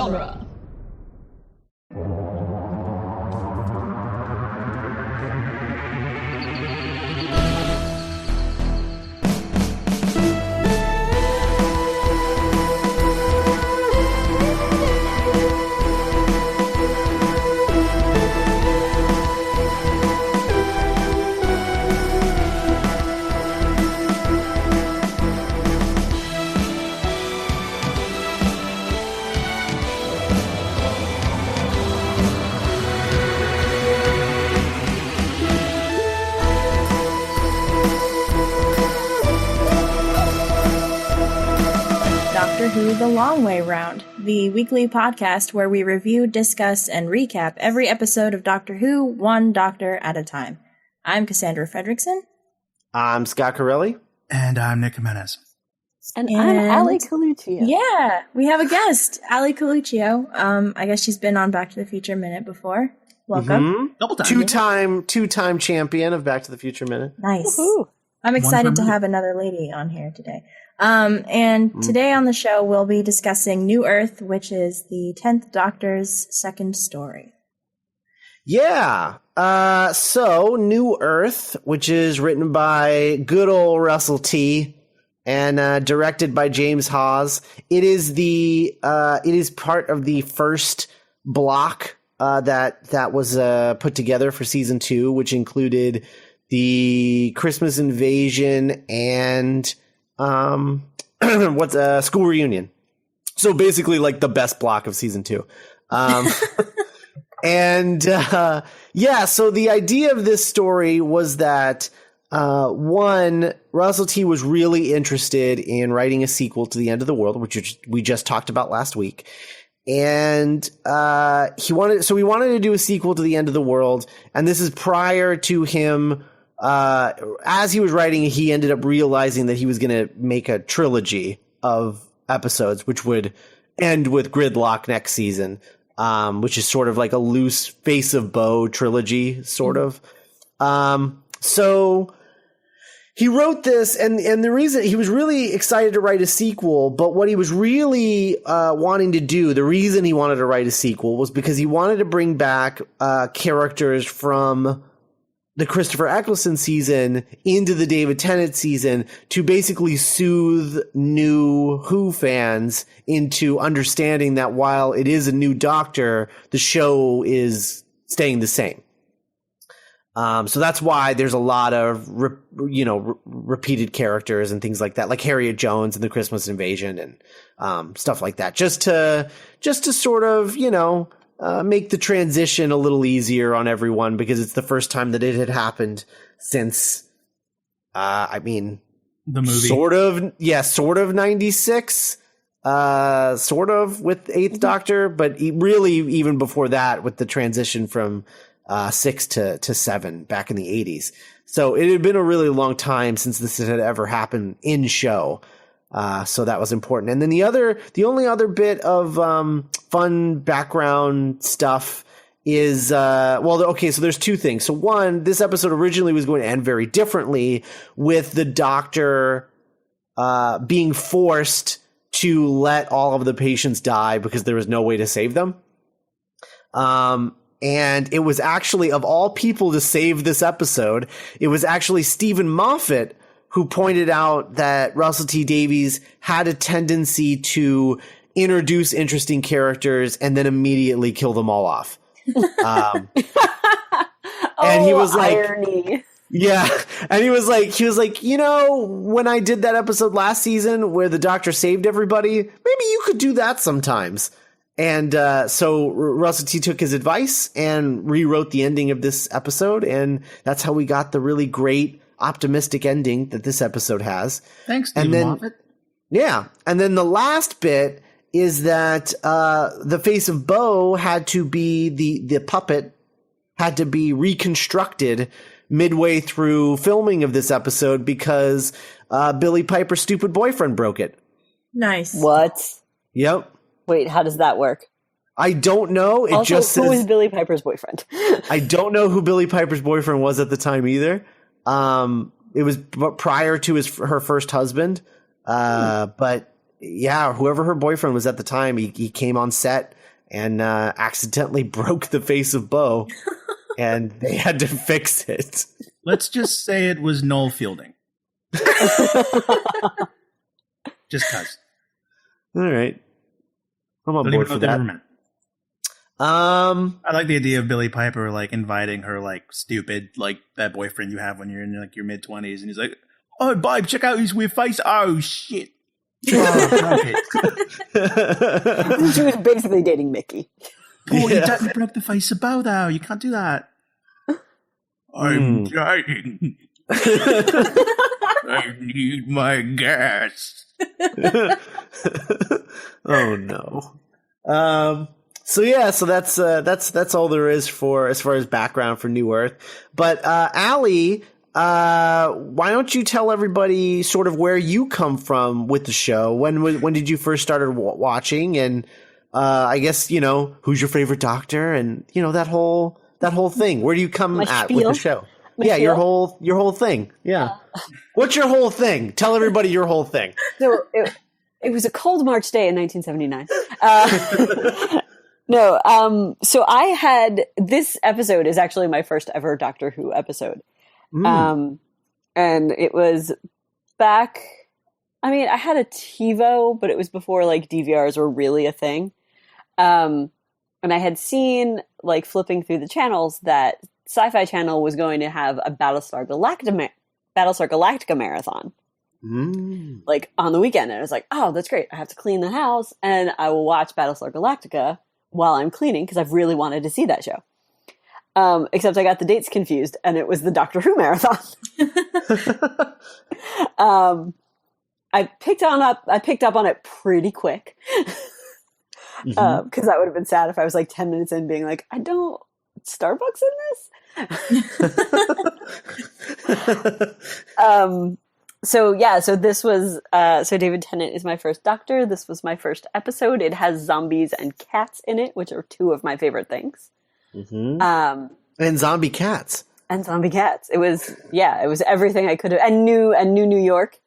genre. Doctor Who The Long Way Round, the weekly podcast where we review, discuss, and recap every episode of Doctor Who, one doctor at a time. I'm Cassandra Fredrickson. I'm Scott Corelli. And I'm Nick Jimenez. And I'm Ali Colluccio. Yeah, we have a guest, Ali Colluccio. I guess she's been on Back to the Future Minute before. Welcome. Mm-hmm. Double time. Two-time champion of Back to the Future Minute. Nice. Woohoo. I'm excited to have another lady on here today. And today on the show, we'll be discussing New Earth, which is the 10th Doctor's second story. Yeah. So New Earth, which is written by good old Russell T. and directed by James Hawes. It is part of the first block that was put together for season 2, which included the Christmas Invasion and School Reunion. So basically like the best block of season 2. And so the idea of this story was that one, Russell T was really interested in writing a sequel to The End of the World, which we just talked about last week. And he wanted to do a sequel to The End of the World, and this is prior to him. As he was writing, he ended up realizing that he was going to make a trilogy of episodes, which would end with Gridlock next season, which is sort of like a loose Face of Bow trilogy, sort of. So he wrote this, and the reason he was really excited to write a sequel, but what he was really wanting to do, the reason he wanted to write a sequel was because he wanted to bring back characters from the Christopher Eccleston season into the David Tennant season to basically soothe new Who fans into understanding that while it is a new Doctor, the show is staying the same. So that's why there's a lot of repeated characters and things like that, like Harriet Jones in the Christmas Invasion and stuff like that, just to sort of make the transition a little easier on everyone, because it's the first time that it had happened since, the movie. Sort of 96, sort of with 8th Doctor, but really even before that with the transition from 6 to 7 back in the 80s. So it had been a really long time since this had ever happened in show. So that was important. And then the only other bit of fun background stuff is so there's two things. So one, this episode originally was going to end very differently, with the Doctor being forced to let all of the patients die because there was no way to save them. And it was actually, of all people to save this episode, it was actually Stephen Moffat who pointed out that Russell T Davies had a tendency to introduce interesting characters and then immediately kill them all off. And he was like, irony. Yeah. And he was like, when I did that episode last season where the Doctor saved everybody, maybe you could do that sometimes. And so Russell T took his advice and rewrote the ending of this episode. And that's how we got the really great, optimistic ending that this episode has. Thanks, Stephen Moffat. Yeah. And then the last bit is that the Face of Bow had to be, the puppet had to be reconstructed midway through filming of this episode because Billie Piper's stupid boyfriend broke it. Nice. What? Yep. Wait, how does that work? I don't know. It also, just says, who is Billie Piper's boyfriend? I don't know who Billie Piper's boyfriend was at the time either. It was prior to her first husband. But yeah, whoever her boyfriend was at the time, he came on set and accidentally broke the face of Bo, and they had to fix it. Let's just say it was Noel Fielding. Just cuz. All right. I'm on board for that. I like the idea of Billie Piper like inviting her like stupid like that boyfriend you have when you're in like your mid-20s, and he's like, "Oh, babe, check out his weird face." Oh shit! Oh, She was basically dating Mickey. Oh, you totally broke the face of Bo, though. You can't do that. I'm dying. I need my gas. Oh no. So that's all there is for as far as background for New Earth. But Allie, why don't you tell everybody sort of where you come from with the show? When did you first started watching? And I guess who's your favorite Doctor, and that whole thing. Where do you come at with the show? Your whole thing. Yeah. What's your whole thing? Tell everybody your whole thing. So it was a cold March day in 1979. So I had, this episode is actually my first ever Doctor Who episode. And it was back, I had a TiVo, but it was before like DVRs were really a thing. And I had seen like flipping through the channels that Sci-Fi Channel was going to have a Battlestar Galactica marathon. Like on the weekend. And I was like, oh, that's great. I have to clean the house and I will watch Battlestar Galactica while I'm cleaning because I've really wanted to see that show. Except I got the dates confused and it was the Doctor Who marathon. I picked up on it pretty quick. Because that would have been sad if I was like 10 minutes in being like, I don't Starbucks in this? So this was, so David Tennant is my first Doctor. This was my first episode. It has zombies and cats in it, which are two of my favorite things. And zombie cats. And zombie cats. It was everything I could have, and new New York.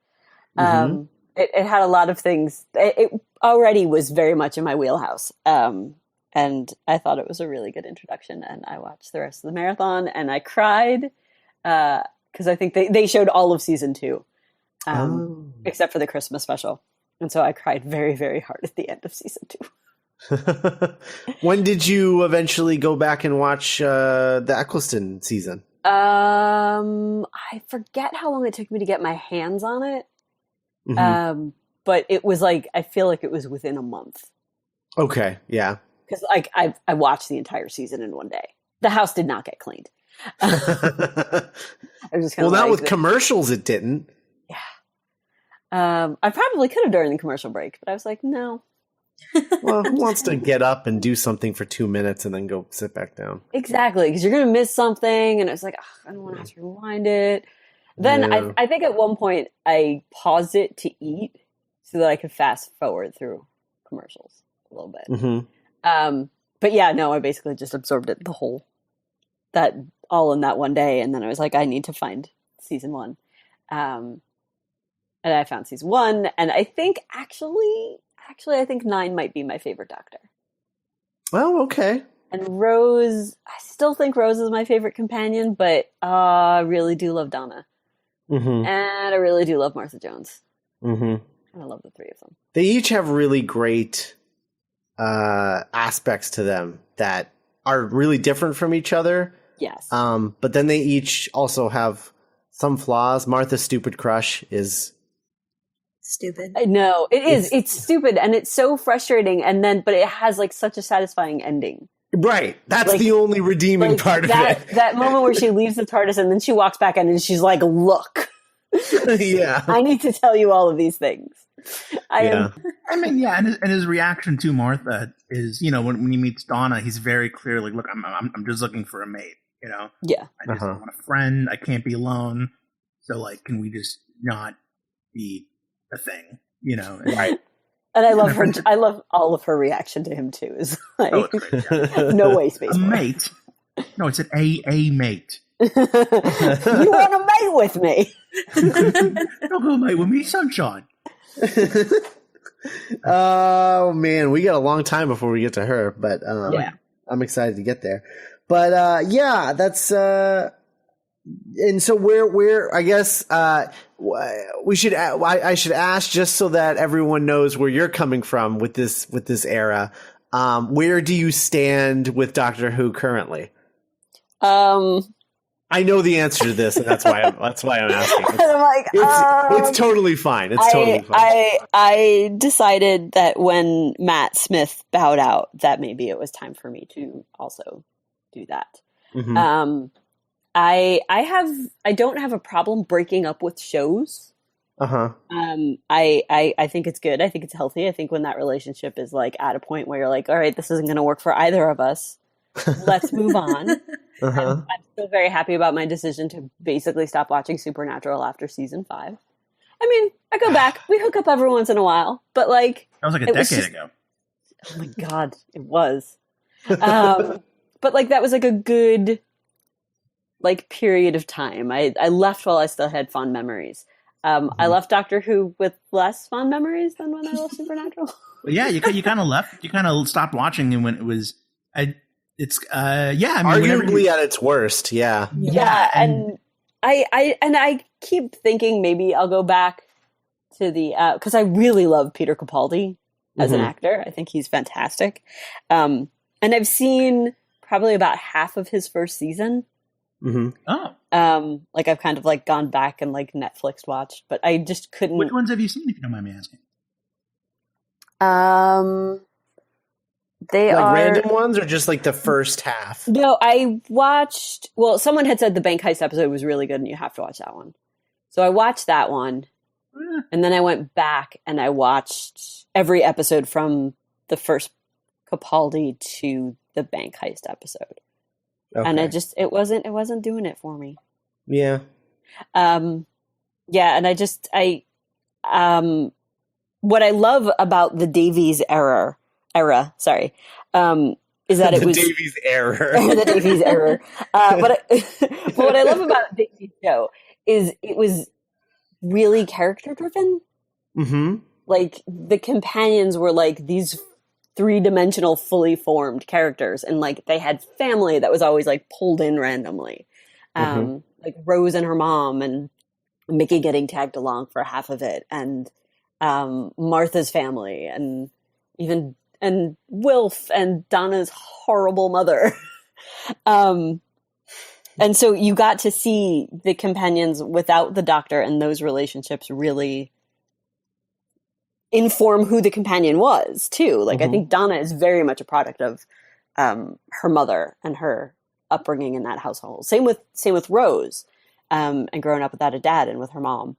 It had a lot of things. It already was very much in my wheelhouse. And I thought it was a really good introduction, and I watched the rest of the marathon and I cried, because I think they showed all of season 2. Except for the Christmas special. And so I cried very, very hard at the end of season 2. When did you eventually go back and watch the Eccleston season? I forget how long it took me to get my hands on it. But it was like, I feel like it was within a month. Okay, yeah. Because like I watched the entire season in one day. The house did not get cleaned. I was just not with commercials it didn't. Yeah. I probably could have during the commercial break, but I was like, no. Well, who wants to get up and do something for 2 minutes and then go sit back down? Exactly, because you're going to miss something, and it's like, I don't want to have to rewind it. Then I think at one point I paused it to eat so that I could fast forward through commercials a little bit. But yeah, no, I basically just absorbed it that all in that one day, and then I was like, I need to find season 1. And I found season 1, and I think actually I think 9 might be my favorite Doctor. Oh, okay. And Rose, I still think Rose is my favorite companion, but I really do love Donna. And I really do love Martha Jones. And I love the three of them. They each have really great aspects to them that are really different from each other. Yes. But then they each also have some flaws. Martha's stupid crush is stupid. I know. It is. It's stupid and it's so frustrating, but it has like such a satisfying ending. Right. That's like, the only redeeming part of it. That moment where she leaves the TARDIS and then she walks back in and she's like, look. Yeah. I need to tell you all of these things. And his reaction to Martha is, when he meets Donna, he's very clear, like, look, I'm just looking for a mate, Yeah. I just want a friend. I can't be alone. So, like, can we just not be a thing, Right. And I love her. I love all of her reaction to him too. Is like, great, yeah. No way, space. A mate? No, it's an a mate. You want to mate with me? Don't go mate with me, sunshine. Oh man, we got a long time before we get to her, but I'm excited to get there. But yeah, that's and so where I guess we should I should ask, just so that everyone knows where you're coming from with this era. Where do you stand with Doctor Who currently? I know the answer to this, and that's why I'm asking. I'm like, it's totally fine. It's totally fine. I decided that when Matt Smith bowed out, that maybe it was time for me to also do that. Mm-hmm. I don't have a problem breaking up with shows. Uh-huh. I think it's good. I think it's healthy. I think when that relationship is like at a point where you're like, all right, this isn't going to work for either of us. Let's move on. I'm still very happy about my decision to basically stop watching Supernatural after season 5. I mean, I go back. We hook up every once in a while, but like that was like a decade ago. Oh my God, it was. But like that was like a good like period of time. I left while I still had fond memories. I left Doctor Who with less fond memories than when I left Supernatural. Well, yeah, you kind of left. You kind of stopped watching when it was. I mean, arguably at its worst. Yeah. And I keep thinking maybe I'll go back to the because I really love Peter Capaldi as an actor. I think he's fantastic. And I've seen probably about half of his first season. Oh. Like I've kind of like gone back and like Netflix watched, but I just couldn't. Which ones have you seen, if you don't mind me asking? They like are random ones, or just like the first half? No, I watched. Well, someone had said the Bank Heist episode was really good, and you have to watch that one. So I watched that one, and then I went back and I watched every episode from the first Capaldi to the Bank Heist episode. Okay. And it wasn't doing it for me. Yeah. Yeah, and what I love about the Davies era, is that it was Davies error. The Davies error. But what I love about Davies' show is it was really character driven. Mm-hmm. Like the companions were like these 3-dimensional, fully formed characters, and like they had family that was always like pulled in randomly, like Rose and her mom, and Mickey getting tagged along for half of it, and Martha's family, and Wilf and Donna's horrible mother. And so you got to see the companions without the Doctor, and those relationships really inform who the companion was too. Like I think Donna is very much a product of her mother and her upbringing in that household. Same with Rose, and growing up without a dad and with her mom.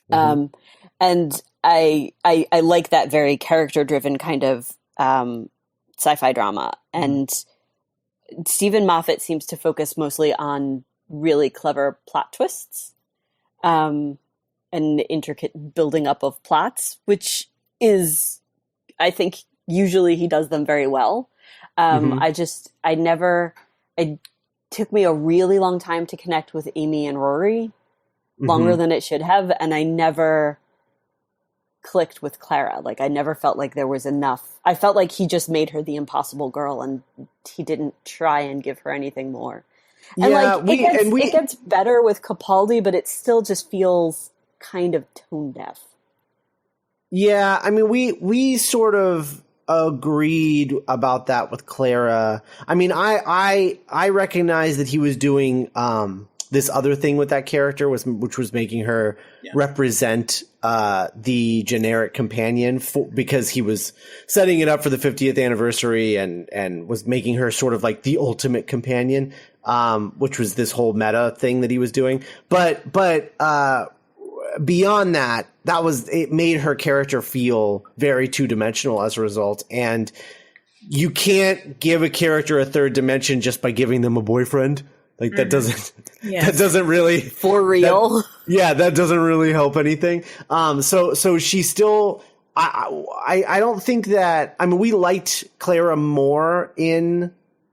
And I like that very character driven kind of sci-fi drama. And Stephen Moffat seems to focus mostly on really clever plot twists. And intricate building up of plots, which is, I think, usually he does them very well. It took me a really long time to connect with Amy and Rory, longer than it should have, and I never clicked with Clara. Like, I never felt like there was enough. I felt like he just made her the impossible girl, and he didn't try and give her anything more. And it gets better with Capaldi, but it still just feels kind of tone deaf. Yeah, I mean, we sort of agreed about that with Clara. I mean, I recognize that he was doing this other thing with that character, which was making her represent the generic companion, because he was setting it up for the 50th anniversary and was making her sort of like the ultimate companion, which was this whole meta thing that he was doing. But beyond that, it made her character feel very two-dimensional as a result. And you can't give a character a third dimension just by giving them a boyfriend. Like that doesn't really for real. That doesn't really help anything. So she still, I don't think that, I mean, we liked Clara more in,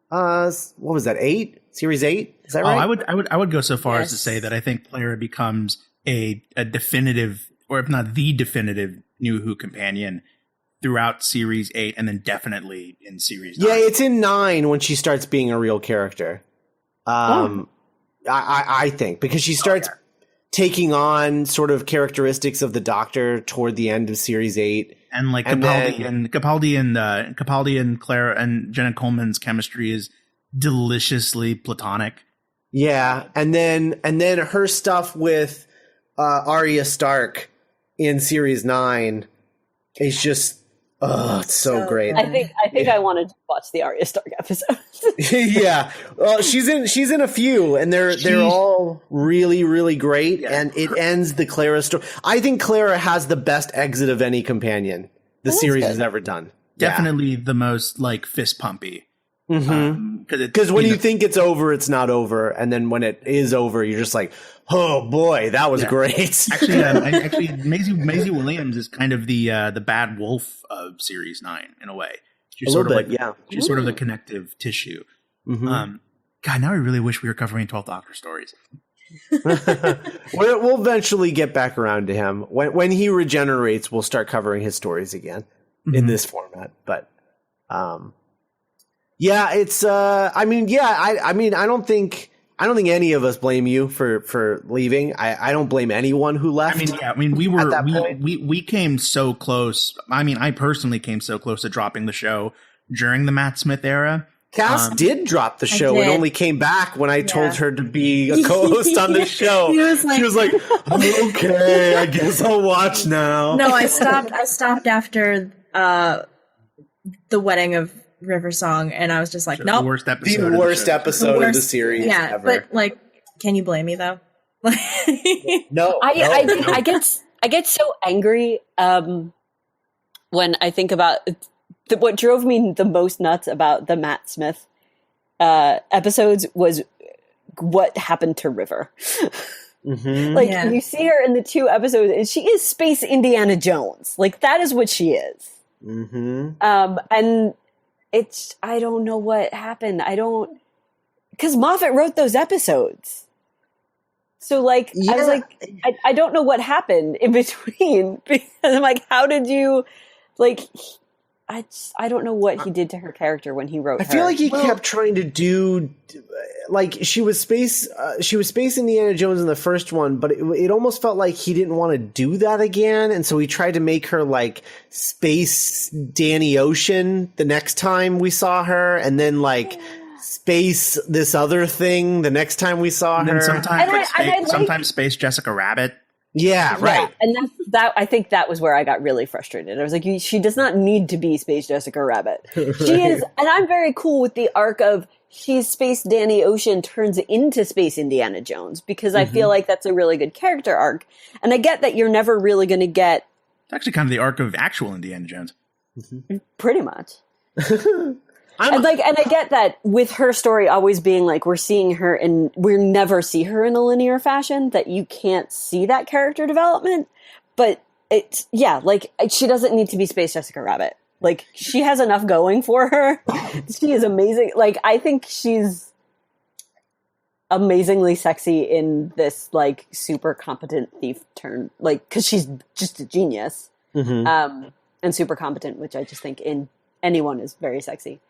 what was that? Series 8? Is that right? I would go so far as to say that I think Clara becomes a definitive, or if not the definitive, New Who companion throughout series 8 and then definitely in series 9. Yeah, it's in 9 when she starts being a real character. I think because she starts taking on sort of characteristics of the Doctor toward the end of series 8. And like Capaldi and Clara and Jenna Coleman's chemistry is deliciously platonic. Yeah, and then her stuff with Arya Stark in series 9 is just it's so great. I think I wanted to watch the Arya Stark episode. Yeah, well, she's in a few, and they're all really, really great. Yeah. And it ends the Clara story. I think Clara has the best exit of any companion the series has ever done. Definitely the most like fist pumpy. Because when you think it's over, it's not over, and then when it is over, you're just like, "Oh boy, that was great." Actually, Maisie Williams is kind of the bad wolf of series 9 in a way. She's sort of she's sort of the connective tissue. God, now I really wish we were covering 12th Doctor stories. We'll eventually get back around to him when he regenerates. We'll start covering his stories again in this format, but. Yeah, it's. I don't think any of us blame you for leaving. I don't blame anyone who left. We came so close. I mean, I personally came so close to dropping the show during the Matt Smith era. Cass did drop the show and only came back when I told her to be a co-host on the show. She was like, "Okay, I guess I'll watch now." No, I stopped after the wedding of River Song, and I was just like, nope. The worst episode of the series ever. But like, can you blame me though? No. I get so angry when I think about what drove me the most nuts about the Matt Smith episodes was what happened to River. You see her in the 2 episodes, and she is Space Indiana Jones. Like, that is what she is. And I don't know what happened. Because Moffat wrote those episodes. So I was like, I don't know what happened in between. Because I'm like, how did you, I don't know what he did to her character when he wrote her. I feel like he kept trying to do, she was Space Indiana Jones in the first one, but it almost felt like he didn't want to do that again, and so he tried to make her like Space Danny Ocean the next time we saw her, and then Space this other thing the next time we saw her. Sometimes Space Jessica Rabbit. Yeah, right. Yeah, and I think that was where I got really frustrated. I was like, she does not need to be Space Jessica Rabbit. She is, and I'm very cool with the arc of she's Space Danny Ocean turns into Space Indiana Jones, because I feel like that's a really good character arc. And I get that you're never really going to get... It's actually kind of the arc of actual Indiana Jones. Pretty much. And I get that with her story always being like we're seeing her and we never see her in a linear fashion, that you can't see that character development. But it's she doesn't need to be Space Jessica Rabbit. Like, she has enough going for her. She is amazing. Like, I think she's amazingly sexy in this super competent thief turn, because she's just a genius, and super competent, which I just think in anyone is very sexy.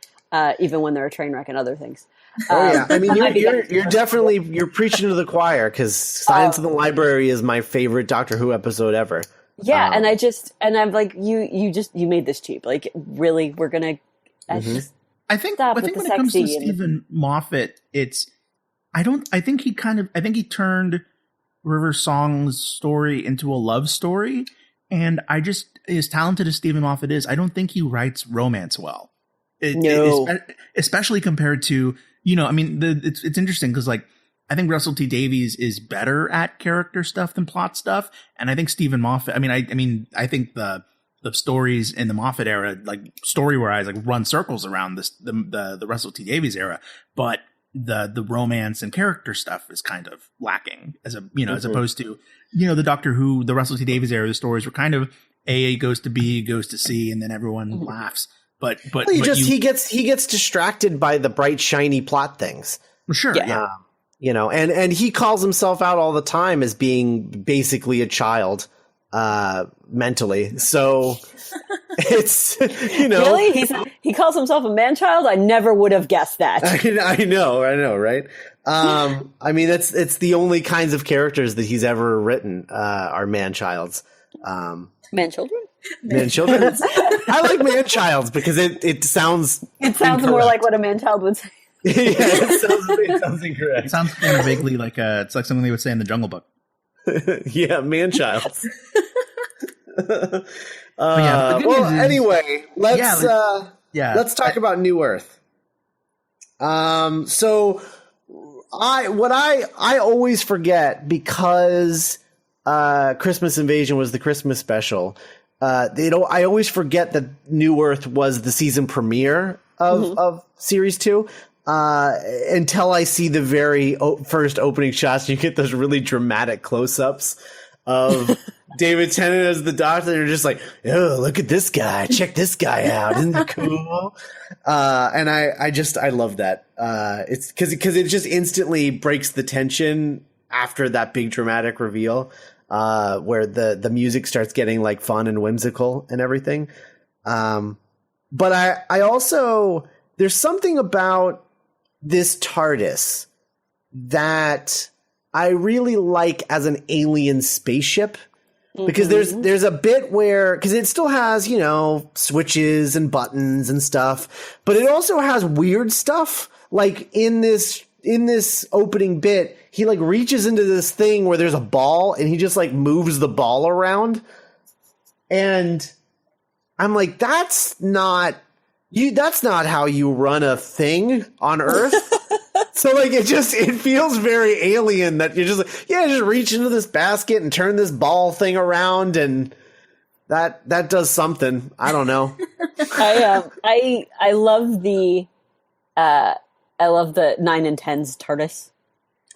Even when they're a train wreck and other things. Oh yeah, I mean you're definitely preaching to the choir, because Silence in the Library is my favorite Doctor Who episode ever. Yeah, and I'm like, you made this cheap. Like, really, we're gonna. I think when it comes to Stephen Moffat, I think he turned River Song's story into a love story, and as talented as Stephen Moffat is, I don't think he writes romance well. Especially compared to, it's interesting because I think Russell T Davies is better at character stuff than plot stuff, and I think Stephen Moffat. I think the stories in the Moffat era, story wise, run circles around the Russell T Davies era, but the romance and character stuff is kind of lacking as opposed to the Doctor Who, the Russell T Davies era. The stories were kind of A goes to B goes to C, and then everyone laughs. But he gets distracted by the bright shiny plot things. Sure, yeah. And he calls himself out all the time as being basically a child. mentally. So it's, you know. Really? He calls himself a man-child? I never would have guessed that. I know, right? I mean, it's the only kinds of characters that he's ever written are man-childs. Man-children? Man-children? I like man-childs because it sounds incorrect. More like what a man-child would say. Yeah, it sounds incorrect. It sounds kind of vaguely like it's like something they would say in the Jungle Book. Yeah, man-childs. Well, anyway, let's talk about New Earth. So I always forget because Christmas Invasion was the Christmas special. I always forget that New Earth was the season premiere of Series 2. Until I see the very first opening shots, you get those really dramatic close-ups of David Tennant as the Doctor. They're just like, oh, look at this guy. Check this guy out. Isn't that cool? And I love that. It's because it just instantly breaks the tension after that big dramatic reveal, where the music starts getting like fun and whimsical and everything. But I also, there's something about this TARDIS that I really like as an alien spaceship, because there's a bit where, because it still has, you know, switches and buttons and stuff, but it also has weird stuff. Like in this opening bit, he like reaches into this thing where there's a ball and he just like moves the ball around. And I'm like, that's not how you run a thing on Earth. So like it feels very alien that you're just like, yeah, just reach into this basket and turn this ball thing around, and that does something. I don't know. I love the 9 and 10's TARDIS.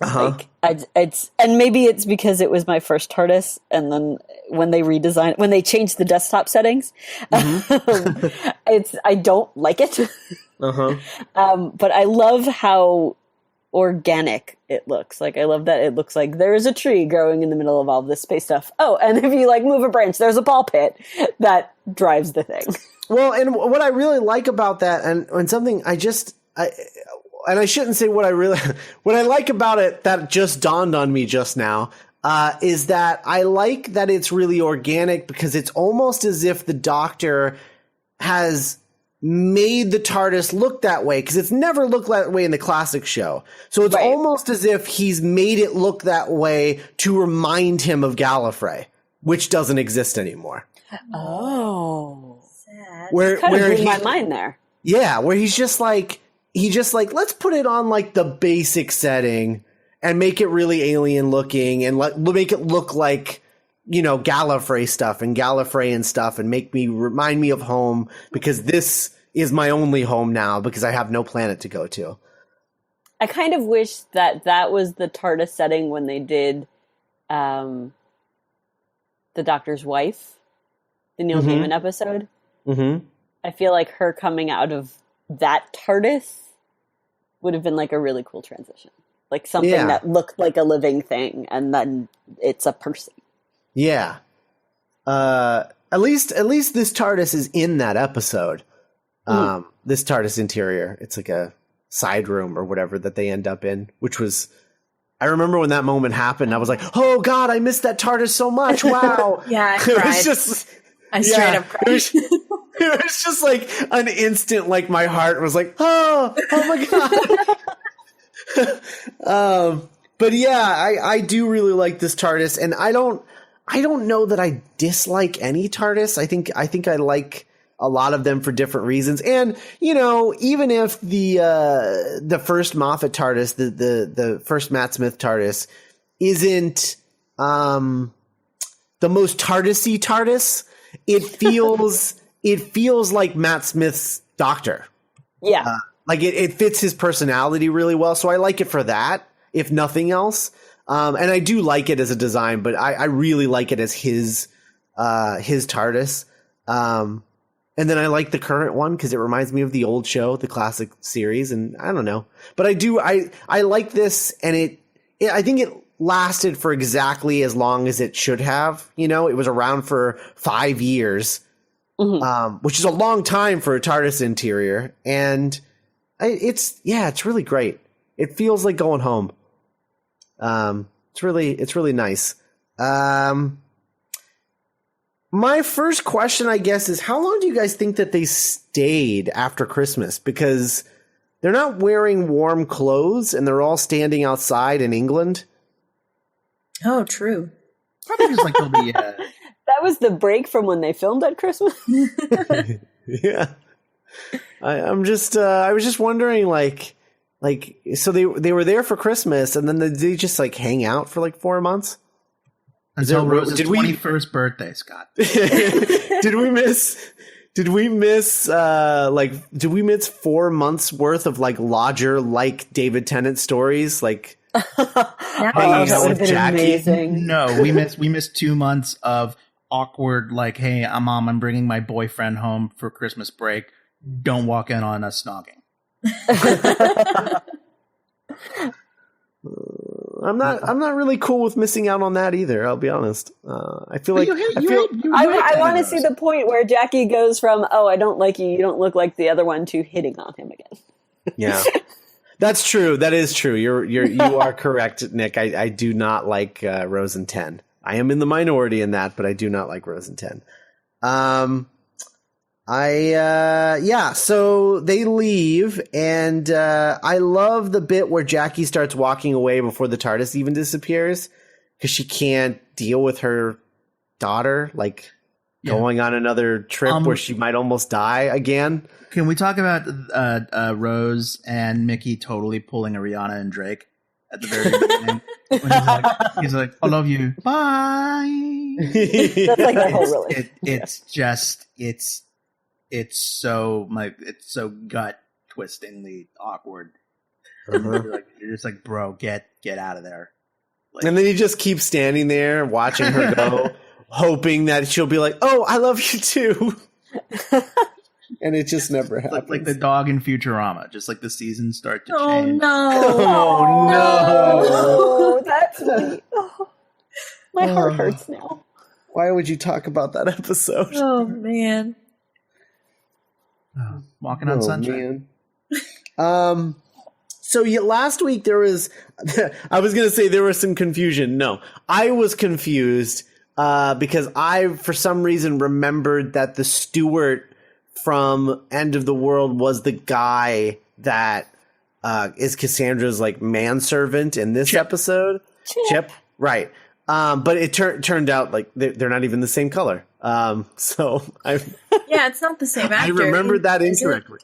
Like and maybe it's because it was my first TARDIS, and then when they changed the desktop settings, I don't like it. But I love how organic it looks. Like I love that it looks like there is a tree growing in the middle of all this space stuff. Oh, and if you like move a branch, there's a ball pit that drives the thing. Well, and what I really like about that, and something and I shouldn't say what I like about it that just dawned on me just now, is that I like that it's really organic, because it's almost as if the Doctor has made the TARDIS look that way, because it's never looked that way in the classic show. So it's almost as if he's made it look that way to remind him of Gallifrey, which doesn't exist anymore. Oh. Sad. Where blew my mind there. Yeah, where he's just like, let's put it on like the basic setting and make it really alien looking, and make it look like, you know, Gallifrey stuff and Gallifreyan stuff, and remind me of home, because this is my only home now because I have no planet to go to. I kind of wish that was the TARDIS setting when they did the Doctor's wife, the Neil Gaiman episode. I feel like her coming out of that TARDIS would have been like a really cool transition. Like something that looked like a living thing, and then it's a person. Yeah. At least this TARDIS is in that episode. This TARDIS interior. It's like a side room or whatever that they end up in, which was, I remember when that moment happened, I was like, oh God, I missed that TARDIS so much. Wow. Yeah, I cried. I straight up cried. It was just like an instant, like my heart was like, oh my God. But yeah, I do really like this TARDIS, and I don't know that I dislike any TARDIS. I think I like a lot of them for different reasons. And, you know, even if the first Moffat TARDIS, the first Matt Smith TARDIS isn't the most TARDIS-y TARDIS, it feels like Matt Smith's Doctor. Yeah. Like it fits his personality really well. So I like it for that, if nothing else. And I do like it as a design, but I really like it as his TARDIS. And then I like the current one because it reminds me of the old show, the classic series, and I don't know. But I like this, and I think lasted for exactly as long as it should have. You know, it was around for 5 years, which is a long time for a TARDIS interior. And it's really great. It feels like going home. It's really nice. My first question, I guess, is how long do you guys think that they stayed after Christmas? Because they're not wearing warm clothes and they're all standing outside in England. Oh, true. Probably just like they'll be. That was the break from when they filmed at Christmas. Yeah, I was just wondering, like, so they were there for Christmas and then they just like hang out for like 4 months Until Rose's 21st birthday, Scott. Did we miss 4 months worth of like Lodger like David Tennant stories, like hanging out with Jackie? Amazing. No, we missed 2 months of awkward, like, hey, Mom, I'm bringing my boyfriend home for Christmas break. Don't walk in on us snogging. I'm not really cool with missing out on that either. I'll be honest. I feel like I want to see the point where Jackie goes from, "Oh, I don't like you. You don't look like the other one," to hitting on him again. Yeah, that's true. That is true. You are correct, Nick. I do not like Rose and 10. I am in the minority in that, but I do not like Rose and 10. So they leave, and I love the bit where Jackie starts walking away before the TARDIS even disappears, because she can't deal with her daughter, like, going on another trip where she might almost die again. Can we talk about Rose and Mickey totally pulling a Rihanna and Drake at the very beginning? When he's like, I love you. Bye. That's like the whole really. It's so gut twistingly awkward. You're just like, bro, get out of there. Like, and then he just keeps standing there watching her go, hoping that she'll be like, "Oh, I love you too." And it just never happens. Like the dog in Futurama, just like the seasons start to Oh change. no! Oh no! That's me. Oh, my heart hurts now. Why would you talk about that episode? Oh man! Walking on sunshine. Man. So last week there was, I was going to say there was some confusion. No, I was confused because I, for some reason, remembered that the steward from End of the World was the guy that is Cassandra's like manservant in this episode. Chip. Right. But it turned out like they're not even the same color. So it's not the same actor. I remembered that incorrectly.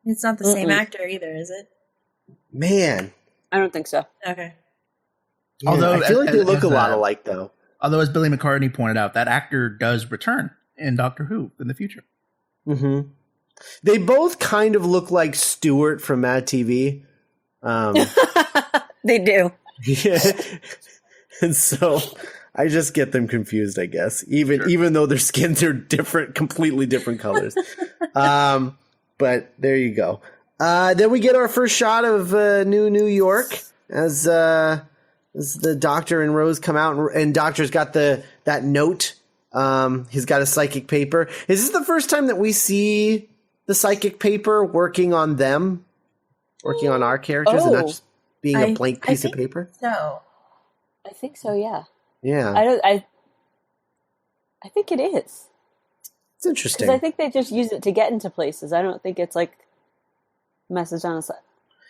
It's not the same actor either, is it? Man, I don't think so. Okay. Yeah, Although I feel like they look a lot alike, though. Although, as Billy McCartney pointed out, that actor does return in Doctor Who in the future. Mm-hmm. They both kind of look like Stewart from Mad TV. They do. Yeah. And so I just get them confused, I guess, even though their skins are different, completely different colors. But there you go. Then we get our first shot of New York as the Doctor and Rose come out, and Doctor's got that note. He's got a psychic paper. Is this the first time that we see the psychic paper working on them, working on our characters, and not just being a blank piece of paper? So I think so. Yeah. Yeah. I think it is. It's interesting. Because I think they just use it to get into places. I don't think it's like message on a side.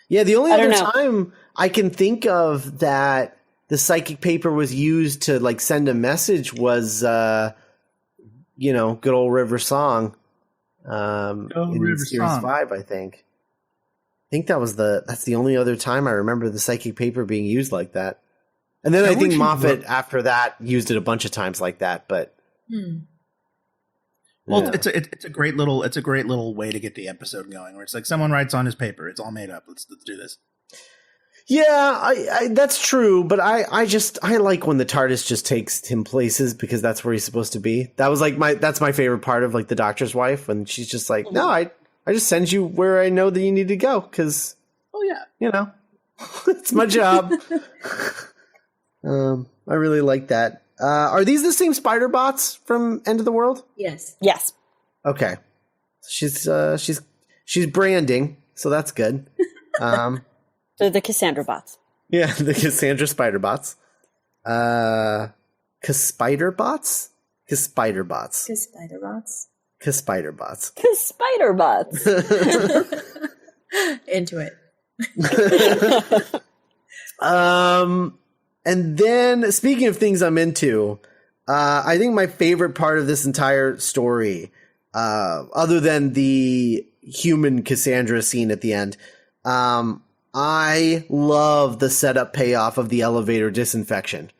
Yeah, the only other time I can think of that the psychic paper was used to like send a message was, good old River Song. In Series 5, I think. I think that's the only other time I remember the psychic paper being used like that. And then I think Moffat after that used it a bunch of times like that, but. Well, yeah. it's a great little way to get the episode going, where it's like someone writes on his paper, it's all made up. Let's do this. Yeah, I that's true, but I like when the TARDIS just takes him places because that's where he's supposed to be. That was like that's my favorite part of like the Doctor's wife, when she's just like, no, I just send you where I know that you need to go because, it's my job. I really like that. Are these the same spider bots from End of the World? Yes. Yes. Okay. She's branding, so that's good. They're the Cassandra bots. Yeah, the Cassandra spider bots. Spider bots? Spider bots. Spider bots. Spider bots. Spider bots. Into it. And then speaking of things I'm into, I think my favorite part of this entire story, other than the human Cassandra scene at the end, I love the setup payoff of the elevator disinfection.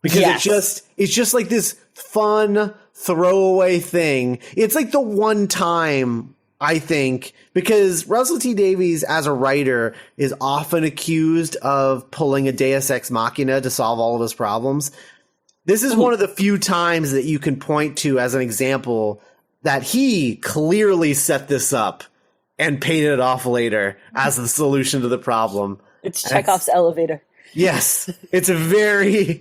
Because it's just like this fun throwaway thing. It's like the one time, I think, because Russell T Davies as a writer is often accused of pulling a Deus Ex Machina to solve all of his problems. This is one of the few times that you can point to as an example that he clearly set this up and paid it off later as the solution to the problem. It's Chekhov's elevator. Yes, it's a very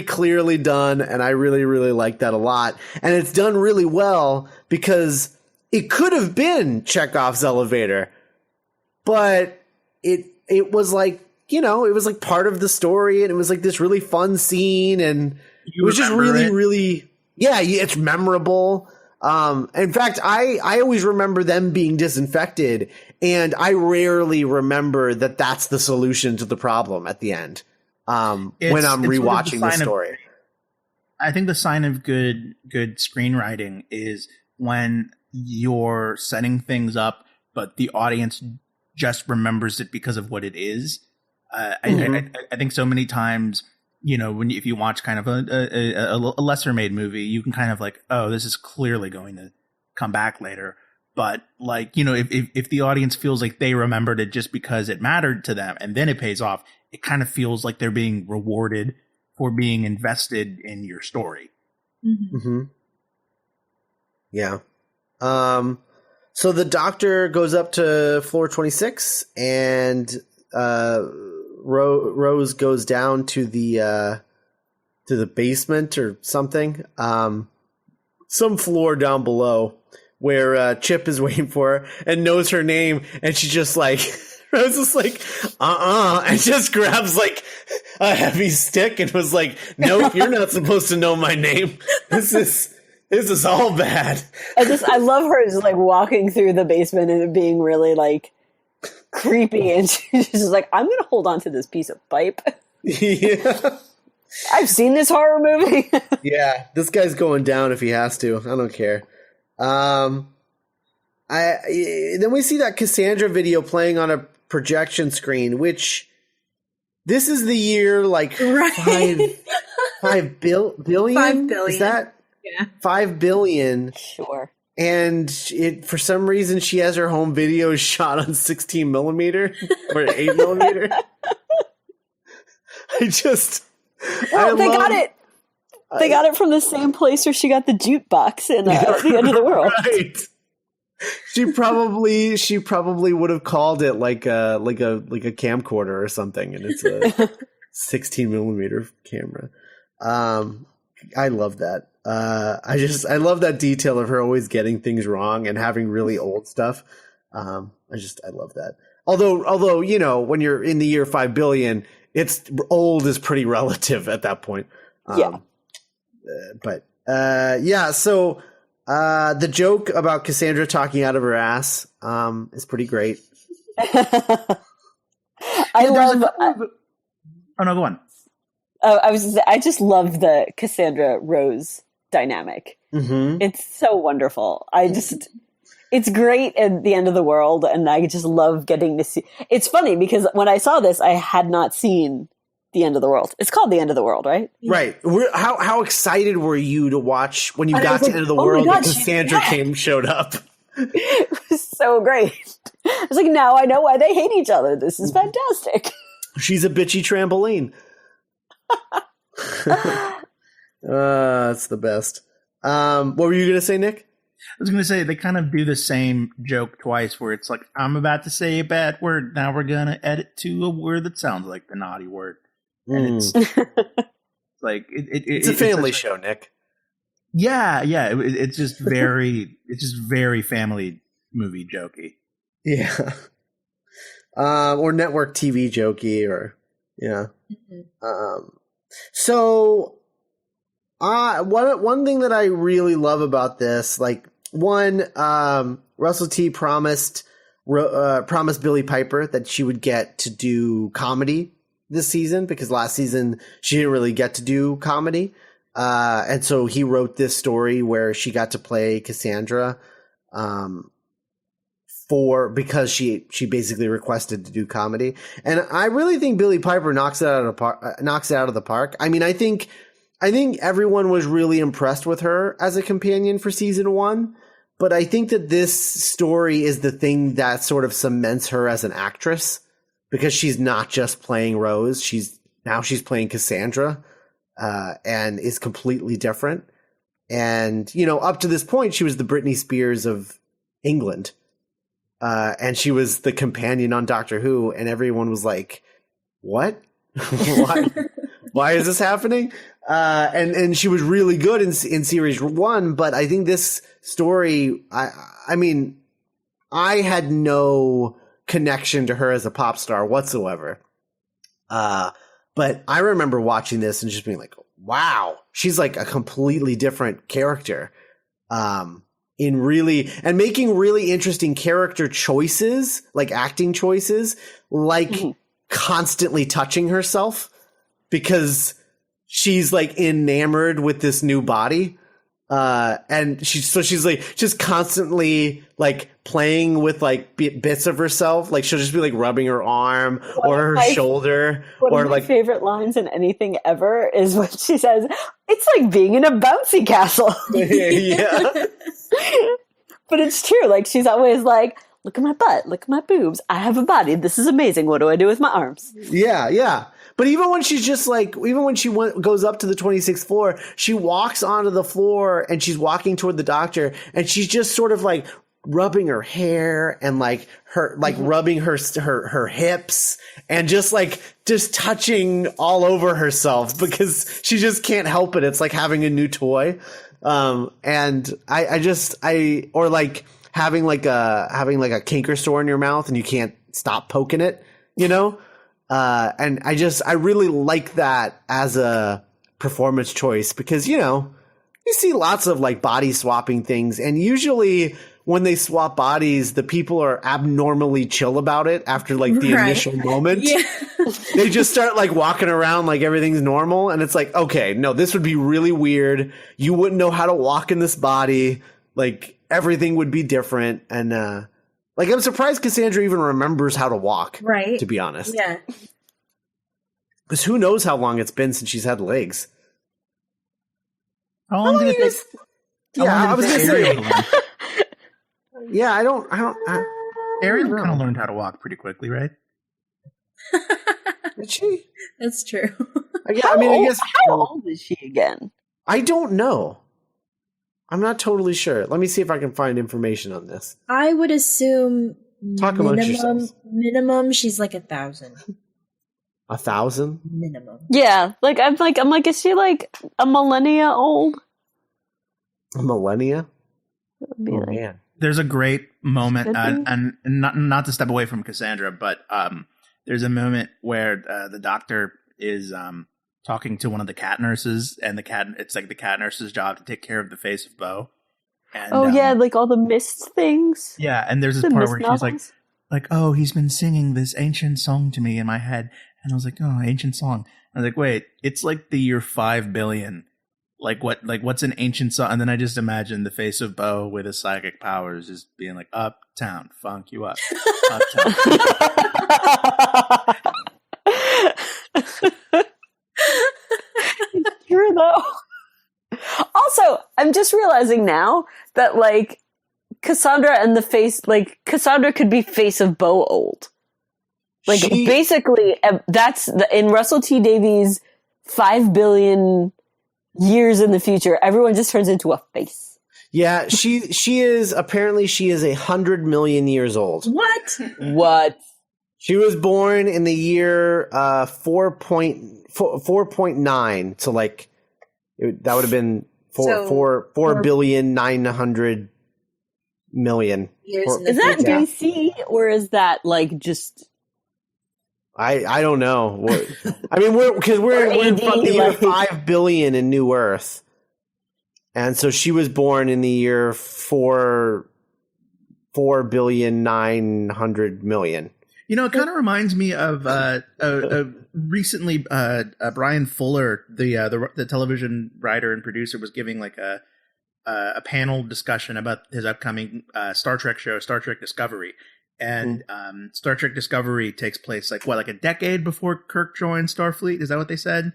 clearly done, and I really, really like that a lot. And it's done really well because it could have been Chekhov's elevator, but it was like, you know, it was like part of the story, and it was like this really fun scene, and it was just really, it's memorable. In fact, I always remember them being disinfected, and I rarely remember that that's the solution to the problem at the end. When I'm rewatching the story. I think the sign of good screenwriting is when you're setting things up, but the audience just remembers it because of what it is. I think so many times, you know, if you watch kind of a lesser made movie, you can kind of like, oh, this is clearly going to come back later. But like, you know, if the audience feels like they remembered it just because it mattered to them and then it pays off, it kind of feels like they're being rewarded for being invested in your story. Mm-hmm. Yeah. So the doctor goes up to floor 26 and Rose goes down to the basement or something. Some floor down below where Chip is waiting for her and knows her name, and she just like Rose is like, and just grabs like a heavy stick and was like, nope, you're not supposed to know my name. This is all bad. I love her just like walking through the basement and it being really like creepy, and she's just like, I'm gonna hold on to this piece of pipe. Yeah. I've seen this horror movie. Yeah, this guy's going down if he has to. I don't care. Then we see that Cassandra video playing on a projection screen, which this is the year like 5 billion? 5 billion. Is that? Yeah. 5 billion. Sure. And for some reason, she has her home video shot on 16 millimeter or 8 millimeter. They got it. They got it from the same place where she got the jukebox in The End of the World. Right. She probably would have called it like a camcorder or something, and it's a 16 millimeter camera. I love that. I love that detail of her always getting things wrong and having really old stuff. I love that. Although, you know, when you're in the year 5 billion, it's old is pretty relative at that point. Yeah. So the joke about Cassandra talking out of her ass is pretty great. I love. Oh no, go on. I just love the Cassandra Rose dynamic. Mm-hmm. It's so wonderful. It's great at The End of the World, and I just love getting to see. It's funny because when I saw this, I had not seen The End of the World. It's called The End of the World, right? Right. How excited were you to watch when you got to End of the World and Cassandra showed up? It was so great. I was like, now I know why they hate each other. This is fantastic. She's a bitchy trampoline. That's the best. What were you going to say, Nick? I was going to say they kind of do the same joke twice where it's like, I'm about to say a bad word. Now we're going to edit to a word that sounds like the naughty word. And it's like it's a family show, Nick. Yeah, it's just very family movie jokey. Yeah, or network TV jokey, or yeah. So, one thing that I really love about this, like Russell T promised Billie Piper that she would get to do comedy this season, because last season she didn't really get to do comedy. And so he wrote this story where she got to play Cassandra, because she basically requested to do comedy. And I really think Billie Piper knocks it out of the park. I mean, I think everyone was really impressed with her as a companion for season 1, but I think that this story is the thing that sort of cements her as an actress, because she's not just playing Rose. She's playing Cassandra. And is completely different. And, up to this point, she was the Britney Spears of England. And she was the companion on Doctor Who, and everyone was like, what? Why is this happening? And she was really good in series 1, but I think this story, I mean, I had no connection to her as a pop star whatsoever. But I remember watching this and just being like, wow, she's like a completely different character. And making really interesting character choices, like acting choices, like constantly touching herself, because she's like enamored with this new body. And she's like just constantly like playing with like bits of herself. Like she'll just be like rubbing her arm or her shoulder. One of my favorite lines in anything ever is when she says, "It's like being in a bouncy castle." Yeah. But it's true. Like she's always like, "Look at my butt. Look at my boobs. I have a body. This is amazing. What do I do with my arms?" Yeah. But even when she's just like, goes up to the 26th floor, she walks onto the floor and she's walking toward the doctor, and she's just sort of like rubbing her hair and like rubbing her hips and just touching all over herself, because she just can't help it. It's like having a new toy. And or like having like a canker sore in your mouth and you can't stop poking it, and I really like that as a performance choice, because, you see lots of like body swapping things, and usually when they swap bodies, the people are abnormally chill about it after like the initial moment. Yeah. They just start like walking around like everything's normal, and it's like, okay, no, this would be really weird. You wouldn't know how to walk in this body. Like everything would be different. And, like, I'm surprised Cassandra even remembers how to walk, right? To be honest. Yeah. Because who knows how long it's been since she's had legs. How long did it take? Yeah, I was going to say. Yeah, Ariel kind of learned how to walk pretty quickly, right? Did she? That's true. Yeah, I guess. How old is she again? I don't know. I'm not totally sure. Let me see if I can find information on this. I would assume Talk amongst yourselves. Minimum, she's like 1,000. 1,000? Minimum. Yeah, like I'm like, is she like a millennia old? A millennia? Oh man. There's a great moment, and not to step away from Cassandra, but there's a moment where the doctor is talking to one of the cat nurses, and it's like the cat nurse's job to take care of the face of Bo. And, yeah, like all the mist things. Yeah, and there's this part where she's like, oh, he's been singing this ancient song to me in my head, and I was like, oh, ancient song. I was like, wait, it's like the year 5 billion. Like what's an ancient song? And then I just imagined the face of Bo with his psychic powers just being like, uptown, funk you up. Uptown. It's true though. Also, I'm just realizing now that like Cassandra and the face, like Cassandra could be face of Bo old. Like basically, that's in Russell T Davies' 5 billion years in the future, everyone just turns into a face. Yeah, she is 100 million years old. What? What? She was born in the year 4.9. So like that would have been 4,900,000,000. Years in the Is that future. BC or is that like just? I don't know. I mean, we're in AD, front of the year like- 5 billion in New Earth, and so she was born in the year 4,900,000,000. You know, it kind of reminds me of recently Brian Fuller, the television writer and producer, was giving like a panel discussion about his upcoming Star Trek show, Star Trek Discovery. And Star Trek Discovery takes place like a decade before Kirk joined Starfleet. Is that what they said?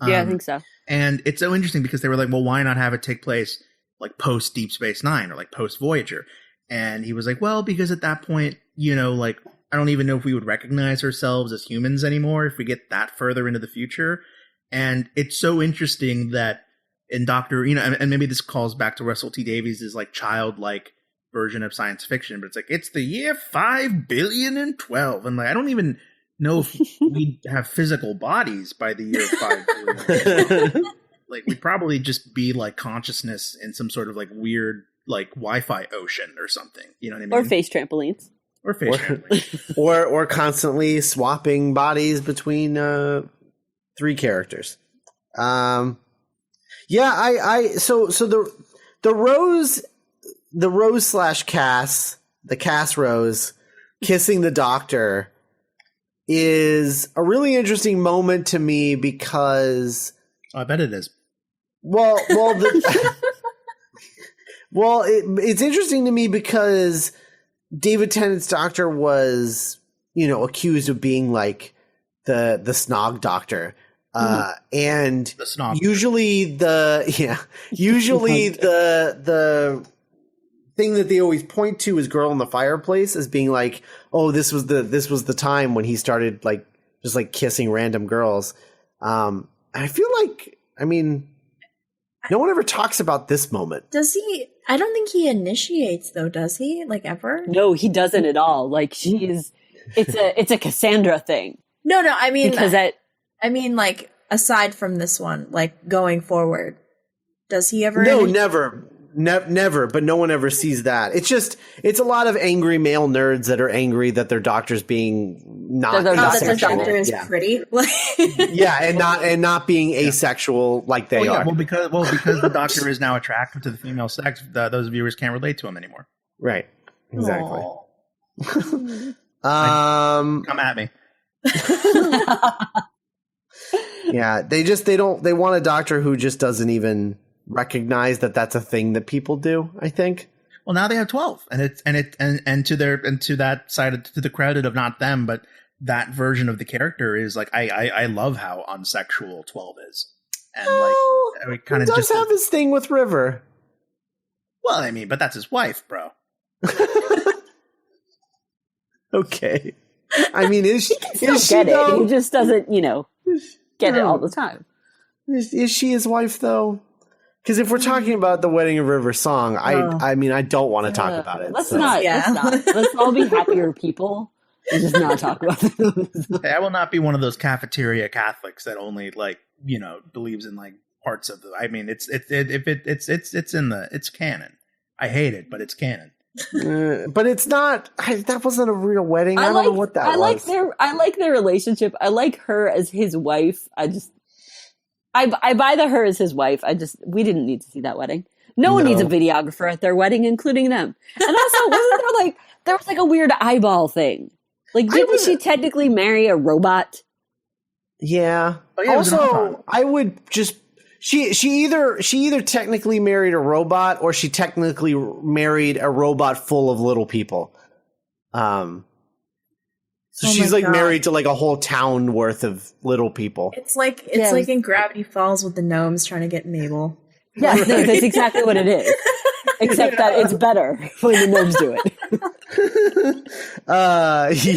Yeah, I think so. And it's so interesting because they were like, well, why not have it take place like post Deep Space Nine or like post Voyager? And he was like, well, because at that point, you know, like, I don't even know if we would recognize ourselves as humans anymore if we get that further into the future. And it's so interesting that in Doctor, you know, and maybe this calls back to Russell T Davies' like childlike version of science fiction, but it's like, it's the year 5,000,000,012. And like, I don't even know if we'd have physical bodies by the year 5,000,000,000. Like, we'd probably just be like consciousness in some sort of like weird, like Wi-Fi ocean or something. You know what I mean? Or face trampolines. Or constantly swapping bodies between 3 characters. So the Rose / Cass, the Cass Rose kissing the Doctor is a really interesting moment to me because I bet it is. It's interesting to me because David Tennant's Doctor was, you know, accused of being like the snog Doctor. And The snog. usually the thing that they always point to is Girl in the Fireplace as being like, oh, this was the time when he started like just like kissing random girls. I feel like, I mean, no one ever talks about this moment. Does he? I don't think he initiates though, does he? Like ever? No, he doesn't at all. Like it's a Cassandra thing. No, I mean Because like aside from this one, like going forward, does he ever? No, never. Never, but no one ever sees that. It's a lot of angry male nerds that are angry that their doctor's being not That their That the asexual. Doctor is Yeah. pretty. Yeah, and not being asexual like they are. Because the Doctor is now attracted to the female sex, those viewers can't relate to him anymore. Right. Exactly. Come at me. Yeah, they want a Doctor who just doesn't even recognize that that's a thing that people do, I think. Well, now they have 12, and to the credit of not them, but that version of the character is like I love how unsexual 12 is, and like it kind of does just have his thing with River. Well, I mean, but that's his wife, bro. Okay, I mean, is she get though? it. He just doesn't, get it all the time. Is she his wife though? Because if we're talking about the Wedding of River song, I mean, I don't want to talk about it. Let's so. not. Yeah. Let's all be happier people and just not talk about this. Hey, I will not be one of those cafeteria Catholics that only believes in like parts of the. I mean, it's canon. I hate it, but it's canon. But it's not. That wasn't a real wedding. I don't know what that was. I like their relationship. I like her as his wife. I buy her as his wife. We didn't need to see that wedding. No one needs a videographer at their wedding, including them. And also, wasn't there was like a weird eyeball thing? Like, didn't she technically marry a robot? Yeah. Oh, yeah, also, I would just she either technically married a robot or she technically married a robot full of little people. So she's like married to like a whole town worth of little people. It's like in Gravity Falls with the gnomes trying to get Mabel. Yeah, no, that's exactly what it is. Except that it's better when the gnomes do it.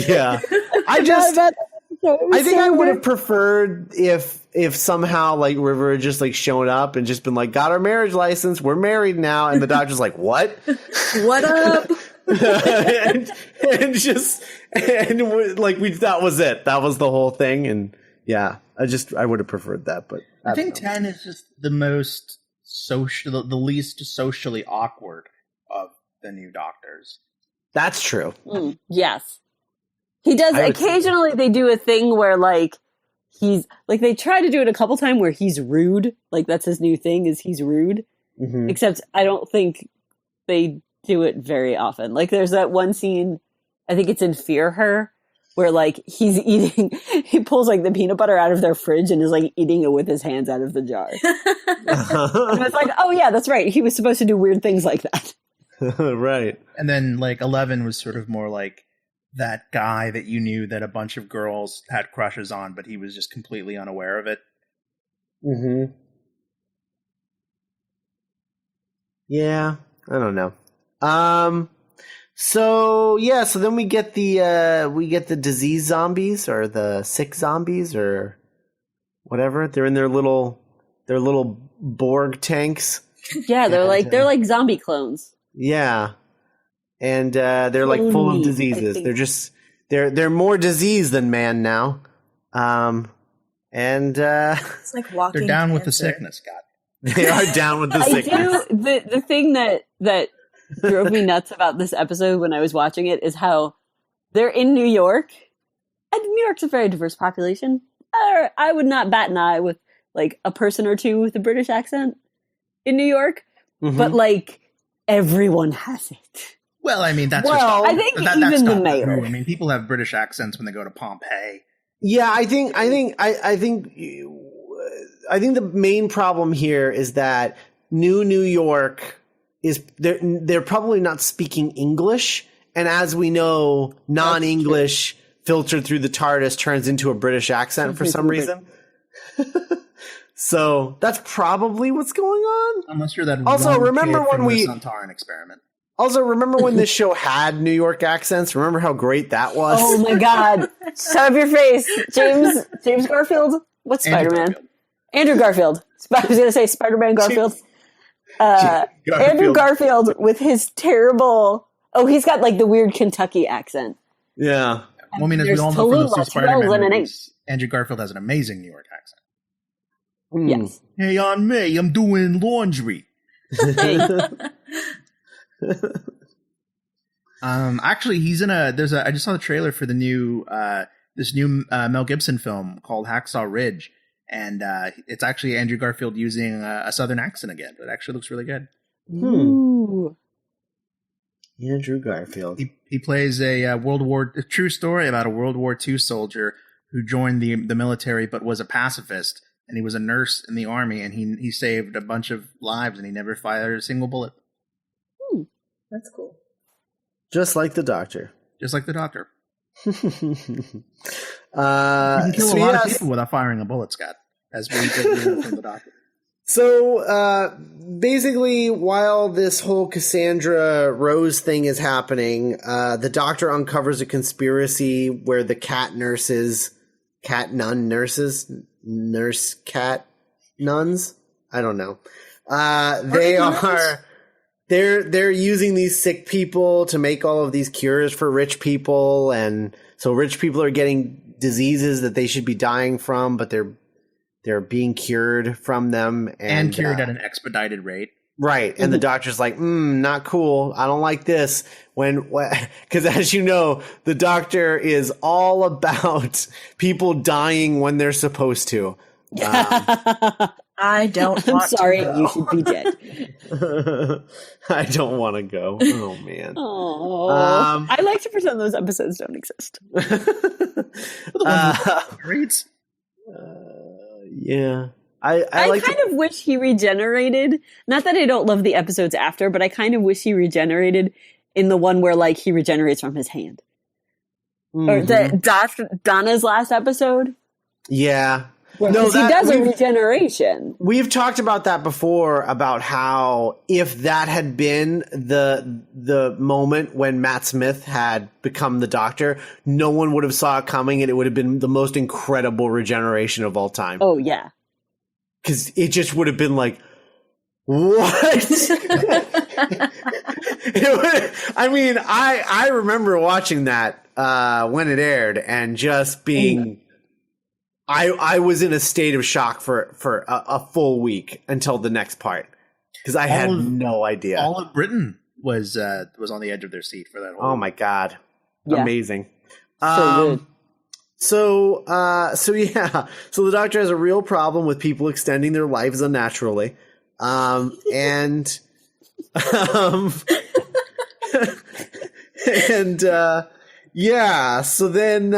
Yeah. I think I would have preferred if somehow like River had just like shown up and just been like, got our marriage license, we're married now, and the Doctor's like, what? What up? and that was it. That was the whole thing. And yeah, I would have preferred that, but I think 10 is just the most social, the least socially awkward of the new Doctors. That's true. Yes. He does occasionally. They do a thing where like he's like they try to do it a couple times where he's rude. Like that's his new thing is he's rude. Mm-hmm. Except I don't think they do it very often. Like there's that one scene, I think it's in Fear Her, where like he's eating, he pulls like the peanut butter out of their fridge and is like eating it with his hands out of the jar. And it's like, oh yeah, that's right. He was supposed to do weird things like that. Right. And then like 11 was sort of more like that guy that you knew that a bunch of girls had crushes on, but he was just completely unaware of it. Mm-hmm. Yeah, I don't know. So then we get the disease zombies or the sick zombies or whatever. They're in their little Borg tanks. Yeah, they're like zombie clones. Yeah. And they're like full of diseases. They're more disease than man now. It's like walking. They're down cancer. with the sickness, Scott. They are down with the sickness. The thing that drove me nuts about this episode when I was watching it is how they're in New York, and New York's a very diverse population. I would not bat an eye with like a person or two with a British accent in New York, but like everyone has it. Well, I mean, I think even the mayor. I mean, people have British accents when they go to Pompeii. Yeah, I think the main problem here is that New York is they're probably not speaking English, and as we know, non-English filtered through the TARDIS turns into a British accent for some reason. So that's probably what's going on. Unless you're that. Also, remember when the Santaran experiment. Also, remember when this show had New York accents? Remember how great that was? Oh my God! Shut up your face, James Garfield. What's Spider-Man? Andrew Garfield. I was going to say Spider-Man Garfield. Andrew Garfield with his terrible. Oh, he's got like the weird Kentucky accent. Yeah. Well, I mean, as we all know from the two Spider-Man movies, Andrew Garfield has an amazing New York accent. Yes. Hey, on me, I'm doing laundry. Actually, he's in I just saw the trailer for the new this new Mel Gibson film called Hacksaw Ridge, and it's actually Andrew Garfield using a Southern accent again. It actually looks really good. Ooh. Andrew Garfield. He plays a true story about a World War II soldier who joined the military but was a pacifist, and he was a nurse in the army, and he saved a bunch of lives, and he never fired a single bullet. That's cool. Just like the Doctor. Just like the Doctor. You can kill a lot of people without firing a bullet, Scott, as we did from the Doctor. So basically, while this whole Cassandra Rose thing is happening, the Doctor uncovers a conspiracy where the nurse cat nuns. I don't know. They're using these sick people to make all of these cures for rich people, and so rich people are getting diseases that they should be dying from, but they're being cured from them and cured at an expedited rate. Right. And the Doctor's like, not cool. I don't like this. Because as you know, the Doctor is all about people dying when they're supposed to. I don't want I'm sorry, to go. you should be dead. I don't want to go. Oh, man. I like to pretend those episodes don't exist. Great. Yeah. I like kind of wish he regenerated. Not that I don't love the episodes after, but I kind of wish he regenerated in the one where like he regenerates from his hand. Mm-hmm. Or Donna's last episode. Yeah. No, he does a regeneration. We've talked about that before, about how if that had been the moment when Matt Smith had become the Doctor, no one would have saw it coming, and it would have been the most incredible regeneration of all time. Oh, yeah. Because it just would have been like, what? I remember watching that when it aired and just being, I was in a state of shock for a full week until the next part because I had no idea. All of Britain was on the edge of their seat for that. Oh my God. Yeah. Amazing. So good. So the Doctor has a real problem with people extending their lives unnaturally. So then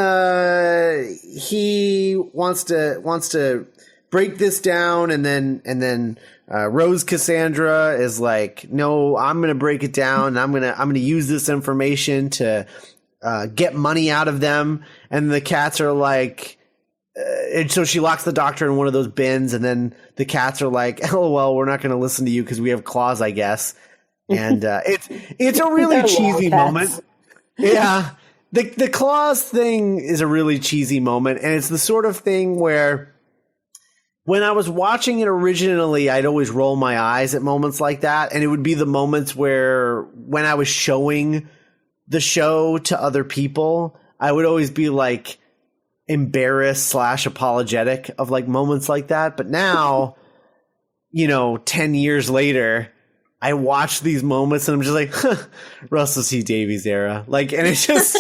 he wants to break this down, and then Rose Cassandra is like, no, I'm going to break it down. And I'm going to use this information to get money out of them. And the cats are like, and so she locks the Doctor in one of those bins, and then the cats are like, "Oh well, we're not going to listen to you because we have claws, I guess." And it's a really cheesy moment. Yeah, the claws thing is a really cheesy moment, and it's the sort of thing where when I was watching it originally, I'd always roll my eyes at moments like that, and it would be the moments where when I was showing the show to other people, I would always be like embarrassed / apologetic of like moments like that. But now, 10 years later, I watch these moments and I'm just like, Russell T Davies era. Like, and it's just,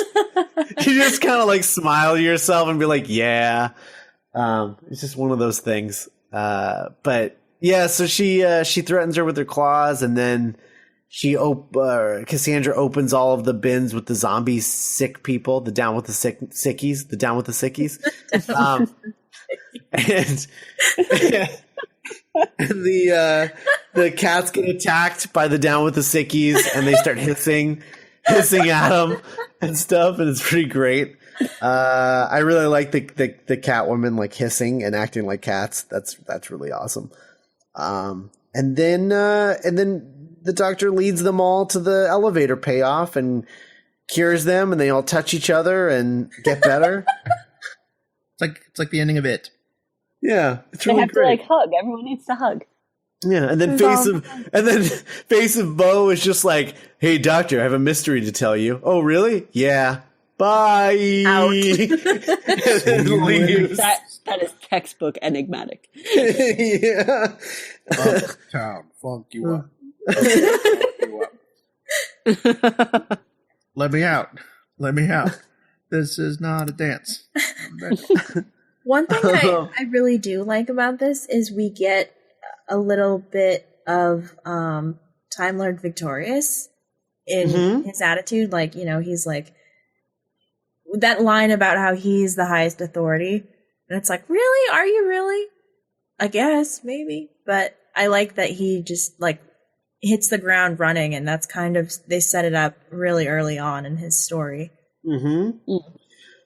you just kind of like smile to yourself and be like, yeah. It's just one of those things. But yeah, so she threatens her with her claws, and then Cassandra opens all of the bins with the zombie sick people, the down with the sickies. And the cats get attacked by the down with the sickies, and they start hissing at them and stuff, and it's pretty great. I really like the cat women like hissing and acting like cats. That's really awesome. And then the Doctor leads them all to the elevator payoff and cures them, and they all touch each other and get better. It's like the ending of It. Yeah, it's really great. They have to hug. Everyone needs to hug. Yeah, and then Face of Bo is just like, "Hey, Doctor, I have a mystery to tell you." "Oh, really?" "Yeah." "Bye." Out. And then leaves. That is textbook enigmatic. Yeah. Uptown, funk you up. Let me out. This is not a dance. One thing I really do like about this is we get a little bit of Time Lord Victorious in his attitude. Like, he's like, that line about how he's the highest authority. And it's like, really? Are you really? I guess, maybe. But I like that he just like hits the ground running, and that's kind of, they set it up really early on in his story. Mm-hmm. Mm.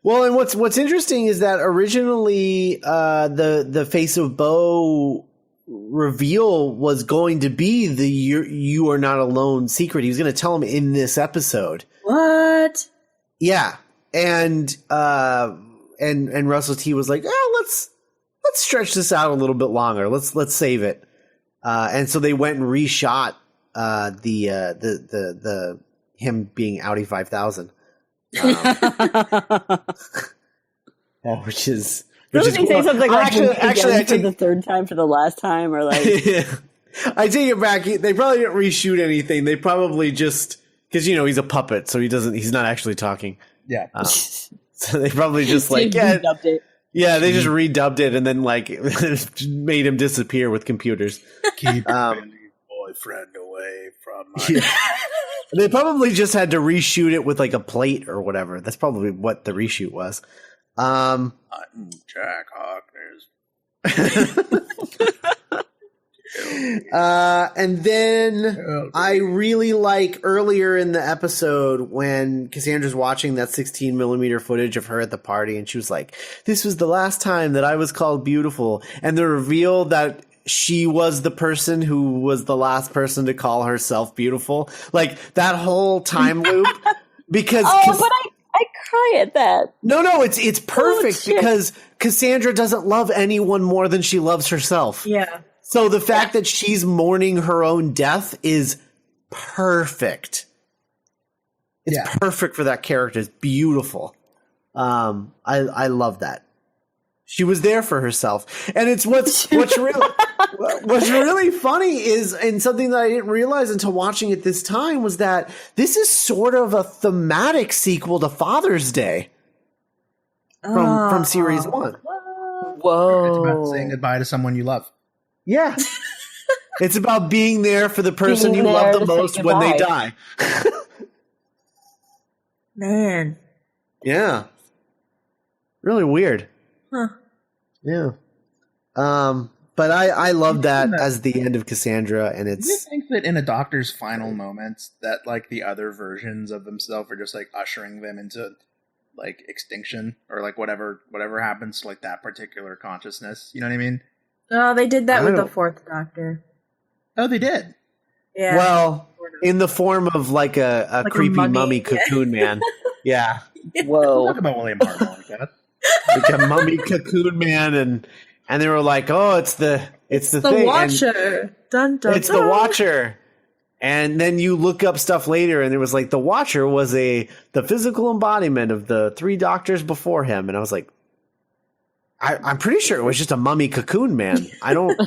Well, and what's interesting is that originally the Face of Bo reveal was going to be the you are not alone secret. He was going to tell him in this episode. What? Yeah. And Russell T was like, let's stretch this out a little bit longer. Let's save it. And so they went and reshot the him being Audi 5000. Which is Doesn't he say something like actually I for the third time for the last time, or like yeah. I take it back. They probably didn't reshoot anything. They probably just, because he's a puppet, so he's not actually talking. Yeah. So they probably just like redubbed it. Yeah, they just redubbed it and then like made him disappear with computers. Keep Billy's boyfriend away from my. Yeah. They probably just had to reshoot it with like a plate or whatever. That's probably what the reshoot was. I'm Jack Hawkins. And then I really like earlier in the episode when Cassandra's watching that 16 millimeter footage of her at the party, and she was like, "This was the last time that I was called beautiful," and the reveal that she was the person who was the last person to call herself beautiful, like that whole time loop. Because but I cry at that. No, it's perfect because Cassandra doesn't love anyone more than she loves herself. Yeah. So the fact that she's mourning her own death is perfect. It's perfect for that character. It's beautiful. I love that. She was there for herself. And it's what's really funny is, and something that I didn't realize until watching it this time, was that this is sort of a thematic sequel to Father's Day from series 1. Whoa. It's about saying goodbye to someone you love. Yeah. It's about being there for the person you love the most when they die. Man. Yeah. Really weird. Huh. Yeah. But I love that as the end of Cassandra, and it's... Do you think that in a Doctor's final moments that, like, the other versions of themselves are just, like, ushering them into, like, extinction, or, like, whatever happens to, like, that particular consciousness? You know what I mean? Oh, they did that with the 4th Doctor. Oh, they did? Yeah. Well, in the form of, like, a creepy mummy cocoon man. Yeah. Whoa. Talk about William Hartnell like that. Like a mummy cocoon man, and they were like, "Oh, it's the thing. Watcher. Dun, dun, it's the Watcher." And then you look up stuff later, and it was like the Watcher was the physical embodiment of the 3 Doctors before him, and I was like, I'm pretty sure it was just a mummy cocoon man. I don't.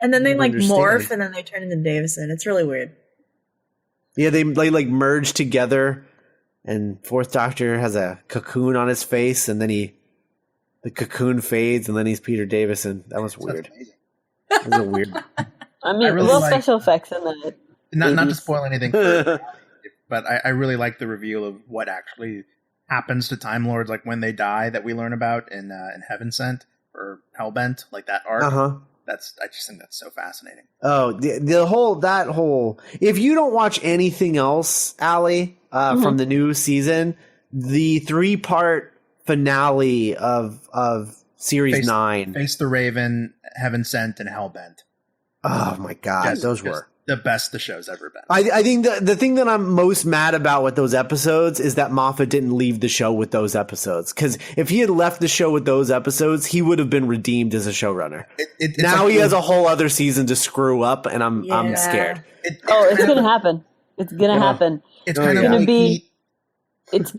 And then they like understand. morph, and then they turn into Davison. It's really weird. Yeah, they like merge together, and 4th Doctor has a cocoon on his face, and then the cocoon fades, and then he's Peter Davison. That was weird. That was a weird. I mean, really special effects in that. Not to spoil anything, but I really like the reveal of what actually happens to Time Lords, like when they die, that we learn about in Heaven Sent or Hellbent, like that arc. I just think that's so fascinating. Oh, the whole. If you don't watch anything else, Allie, from the new season, the 3-part finale of series 9, Face the Raven, Heaven Sent, and Hellbent. Oh my God, those were the best the show's ever been. I think the thing that I'm most mad about with those episodes is that Moffat didn't leave the show with those episodes. Because if he had left the show with those episodes, he would have been redeemed as a showrunner. Now he has a whole other season to screw up, and I'm scared. It's gonna happen. It's gonna happen. It's kind of gonna like be.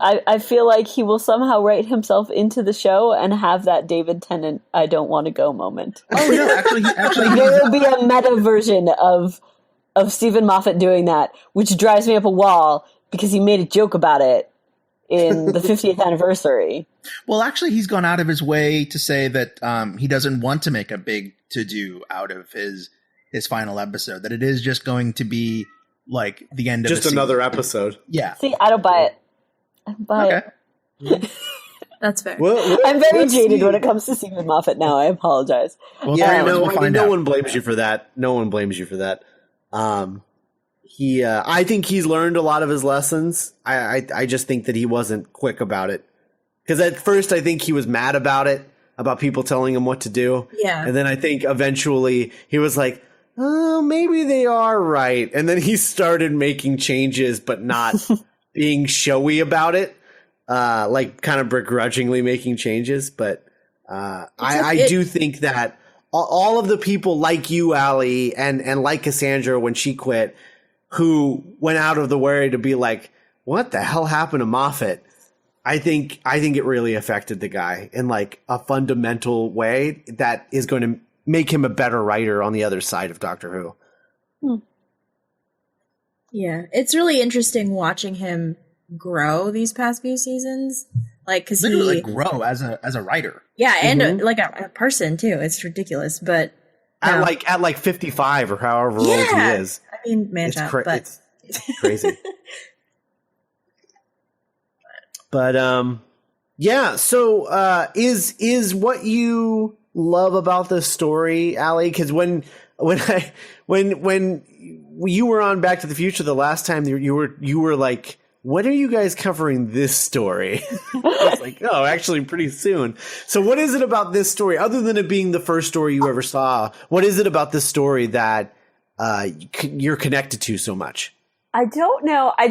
I feel like he will somehow write himself into the show and have that David Tennant "I don't want to go" moment. Oh no! Actually, there will be a meta version of Stephen Moffat doing that, which drives me up a wall because he made a joke about it in the 50th anniversary. Well, actually, he's gone out of his way to say that he doesn't want to make a big to-do out of his final episode. That it is just going to be like the end of just another episode. Yeah. See, I don't buy it. It. That's fair. I'm very jaded when it comes to Stephen Moffat now. I apologize. Well, no one blames you for that. No one blames you for that. I think he's learned a lot of his lessons. I just think that he wasn't quick about it. Because at first I think he was mad about it, about people telling him what to do. Yeah. And then I think eventually he was like, oh, maybe they are right. And then he started making changes, but not being showy about it. Like kind of begrudgingly making changes. But I do think that all of the people like you, Allie, and like Cassandra when she quit, who went out of the way to be like, what the hell happened to Moffat? I think it really affected the guy in like a fundamental way that is going to make him a better writer on the other side of Doctor Who. Yeah, it's really interesting watching him grow these past few seasons. Like, because literally grow as a writer. Yeah, and like a person too. It's ridiculous, but at like 55 or however old he is. I mean, man, but it's crazy. But yeah. So is what you love about this story, Allie? Because when you were on Back to the Future the last time, you were like, when are you guys covering this story? I was like, oh, actually pretty soon. So what is it about this story, other than it being the first story you ever saw? What is it about this story that you're connected to so much? I don't know. I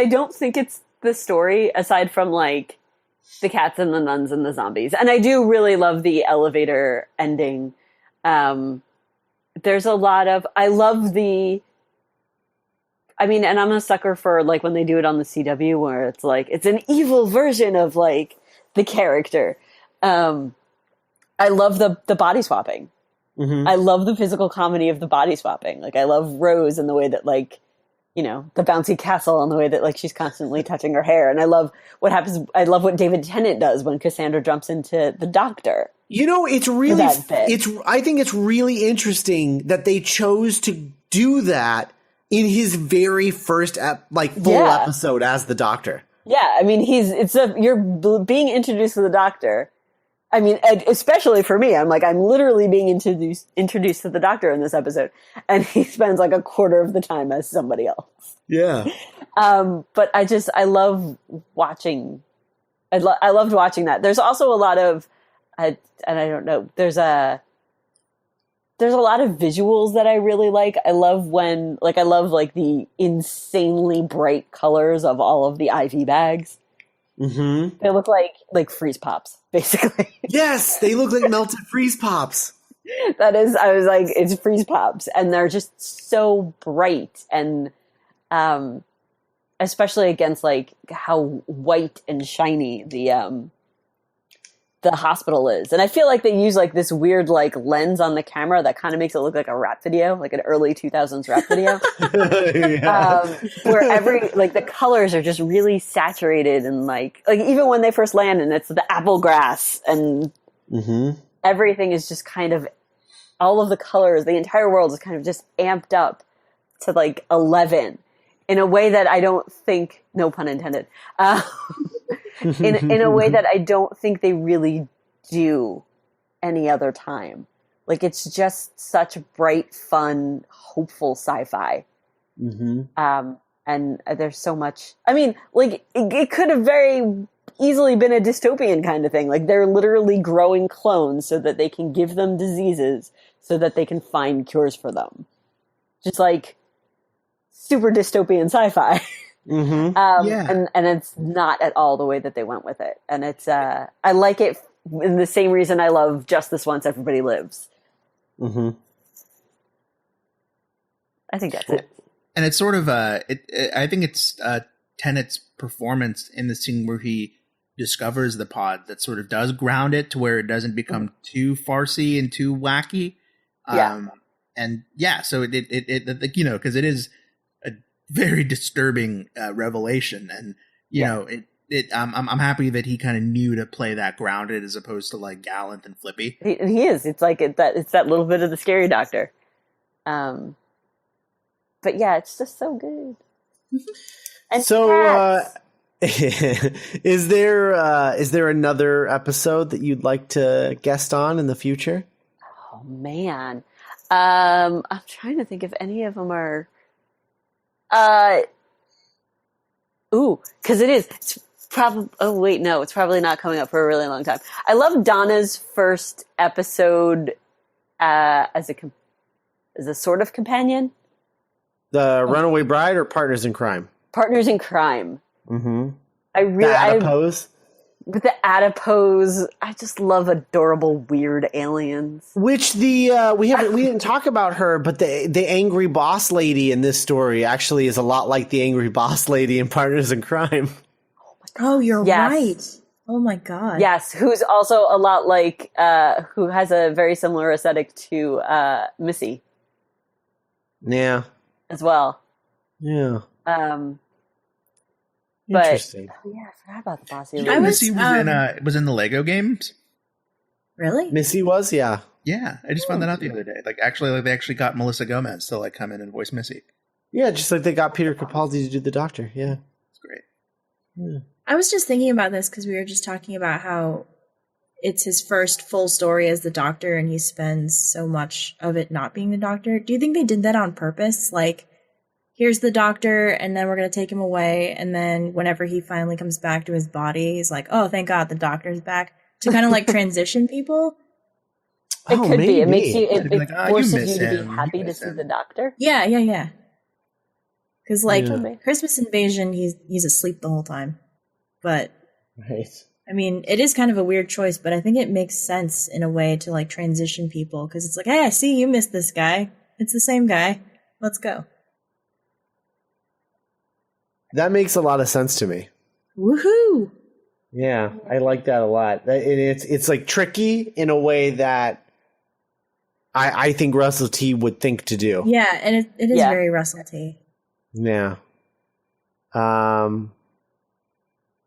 don't think it's the story, aside from like the cats and the nuns and the zombies. And I do really love the elevator ending. There's a lot of, I love the I mean, and I'm a sucker for like when they do it on the CW where it's like, it's an evil version of like the character. I love the body swapping. I love the physical comedy of the body swapping. Like I love Rose in the way that like, you know, the bouncy castle and the way that like she's constantly touching her hair. And I love what happens. I love what David Tennant does when Cassandra jumps into the doctor. You know, it's really, I think it's really interesting that they chose to do that in his very first full episode as the doctor. Yeah. I mean, you're being introduced to the doctor. I mean, especially for me, I'm literally being introduced to the doctor in this episode, and he spends like a quarter of the time as somebody else. Yeah. But I love watching. I loved watching that. There's also a lot of, and I don't know. There's a lot of visuals that I really like. I love the insanely bright colors of all of the IV bags. Mm-hmm. They look like freeze pops, basically. Yes, they look like melted freeze pops. I was like, it's freeze pops, and they're just so bright, and especially against like how white and shiny the hospital is. And I feel like they use like this weird like lens on the camera that kind of makes it look like a rap video, like an early 2000s rap video. Where every like the colors are just really saturated, and like even when they first land and it's the apple grass and everything is just kind of, all of the colors, the entire world is kind of just amped up to like 11 in a way that I don't think, no pun intended, in a way that I don't think they really do any other time. Like it's just such bright, fun, hopeful sci-fi. And there's so much, I mean, like it could have very easily been a dystopian kind of thing. Like they're literally growing clones so that they can give them diseases so that they can find cures for them. Just like super dystopian sci-fi. And it's not at all the way that they went with it. And it's, I like it in the same reason I love Just This Once, Everybody Lives. I think that's it. And it's sort of, I think it's Tennant's performance in the scene where he discovers the pod that sort of does ground it to where it doesn't become too farcy and too wacky. And yeah, so it you know, because it is a very disturbing revelation, and you know, I'm happy that he kind of knew to play that grounded as opposed to like gallant and flippy. He is. It's like it's that little bit of the scary doctor. But yeah, it's just so good. And so, is there another episode that you'd like to guest on in the future? Oh man, I'm trying to think if any of them are. Because it's probably. Oh wait, no, it's probably not coming up for a really long time. I love Donna's first episode as a sort of companion. The Runaway Bride or Partners in Crime? Partners in Crime. Mm-hmm. The adipose? With the adipose, I just love adorable, weird aliens. Which we didn't talk about her, but the angry boss lady in this story actually is a lot like the angry boss lady in Partners in Crime. Oh, you're right. Oh my god. Yes, who's also a lot like who has a very similar aesthetic to Missy. Yeah. As well. Yeah. Interesting. But, yeah, I forgot about the boss. Missy was in the Lego games. Really? Missy was, yeah. Yeah, I just found that out the other day. Like, they actually got Melissa Gomez to like come in and voice Missy. Yeah, just like they got Peter Capaldi to do the Doctor. Yeah, it's great. Yeah. I was just thinking about this because we were just talking about how it's his first full story as the Doctor, and he spends so much of it not being the Doctor. Do you think they did that on purpose? Like, here's the Doctor, and then we're going to take him away, and then whenever he finally comes back to his body, he's like, oh, thank God the Doctor's back, to kind of like transition people? It could be. It makes you, it forces you to be happy to see the Doctor. Yeah. Because like Christmas Invasion, he's asleep the whole time. But, right. I mean, it is kind of a weird choice, but I think it makes sense in a way to like transition people, because it's like, hey, I see you missed this guy. It's the same guy. Let's go. That makes a lot of sense to me. Woohoo! Yeah, I like that a lot. It's like tricky in a way that I think Russell T would think to do. Yeah, and it is very Russell T. Yeah.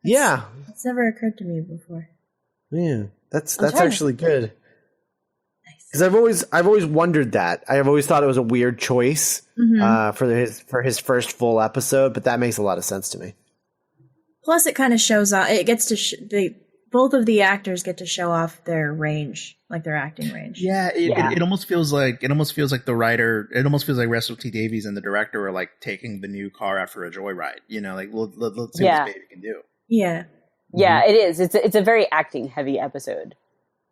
It's never occurred to me before. Yeah, that's actually good. Because I've always wondered that. I've always thought it was a weird choice for his first full episode, but that makes a lot of sense to me. Plus, it kind of shows off. It gets to both of the actors get to show off their range, like their acting range. Yeah, it almost feels like the writer. It almost feels like Russell T Davies and the director are like taking the new car out for a joyride. You know, like let's see what this baby can do. Yeah, yeah, it is. It's a very acting heavy episode.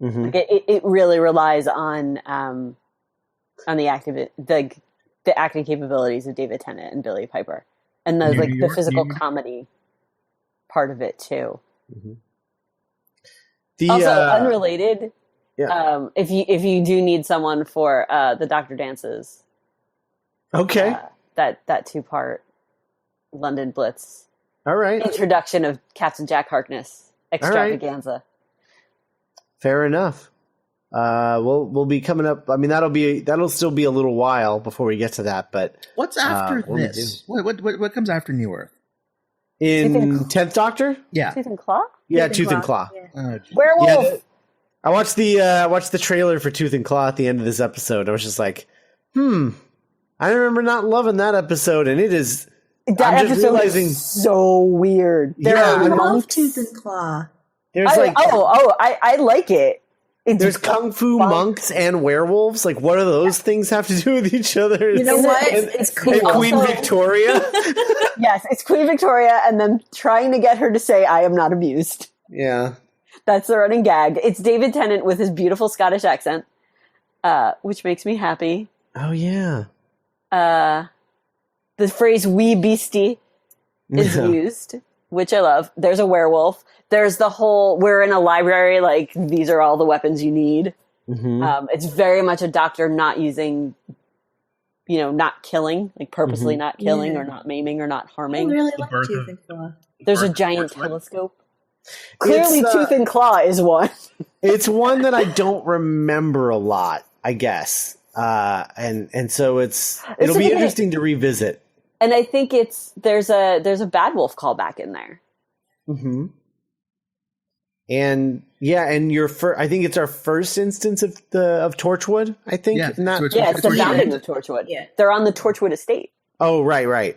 Mm-hmm. Like it really relies on the acting capabilities of David Tennant and Billie Piper, and the physical comedy part of it too. Mm-hmm. Also, unrelated. Yeah. If you do need someone for the Doctor Dances, okay, that 2-part London Blitz. All right. Introduction of Captain Jack Harkness extravaganza. Right. Fair enough. We'll be coming up. I mean, that'll still be a little while before we get to that. But what's after this? What comes after New Earth? In 10th Doctor? Yeah. Tooth and Claw? Yeah, Tooth and Claw. Yeah. Oh, Werewolf. Yeah, I watched the trailer for Tooth and Claw at the end of this episode. I was just like, I remember not loving that episode, and it is. That episode is so weird. I love Tooth and Claw. There's I like it. There's kung fu monks and werewolves. Like, what do those things have to do with each other? You know what? It's Queen Victoria. Yes, it's Queen Victoria, and them trying to get her to say, "I am not abused." Yeah, that's the running gag. It's David Tennant with his beautiful Scottish accent, which makes me happy. Oh yeah. The phrase "wee beastie" is used, which I love. There's a werewolf. There's the whole, we're in a library, like, these are all the weapons you need. Mm-hmm. It's very much a doctor not using, not killing, like purposely not killing or not maiming or not harming. I really like Tooth and Claw. There's a giant telescope. Clearly Tooth and Claw is one. It's one that I don't remember a lot, I guess. And so it'll be interesting to revisit. And I think there's a Bad Wolf callback in there. Mm-hmm. And I think it's our first instance of Torchwood. I think. Yeah, it's the founding of Torchwood. Yeah, they're on the Torchwood estate. Oh, right.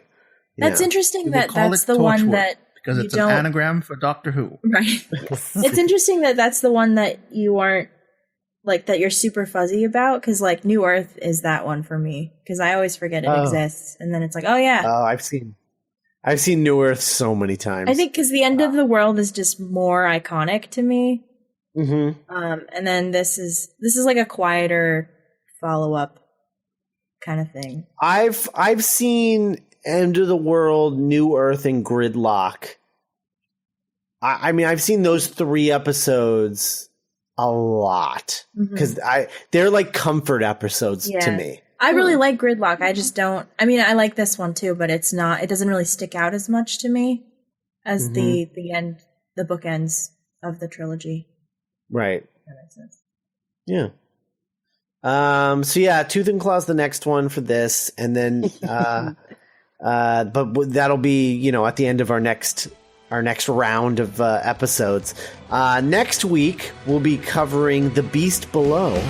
Yeah. That's interesting. That's the one that because it's an anagram for Doctor Who. Right. Yes. It's interesting that's the one that you aren't that you're super fuzzy about, because New Earth is that one for me, because I always forget it exists, and then it's like, oh yeah. Oh, I've seen New Earth so many times. I think because the end of the world is just more iconic to me. Mm-hmm. And then this is like a quieter follow up kind of thing. I've seen End of the World, New Earth, and Gridlock. I mean, I've seen those 3 episodes a lot because they're like comfort episodes to me. I really like Gridlock. I just don't. I mean, I like this one too, but it doesn't really stick out as much to me as the bookends of the trilogy. Right. That makes sense. Yeah. So yeah, Tooth and Claw's the next one for this, and then but that'll be at the end of our next round of episodes. Next week we'll be covering The Beast Below.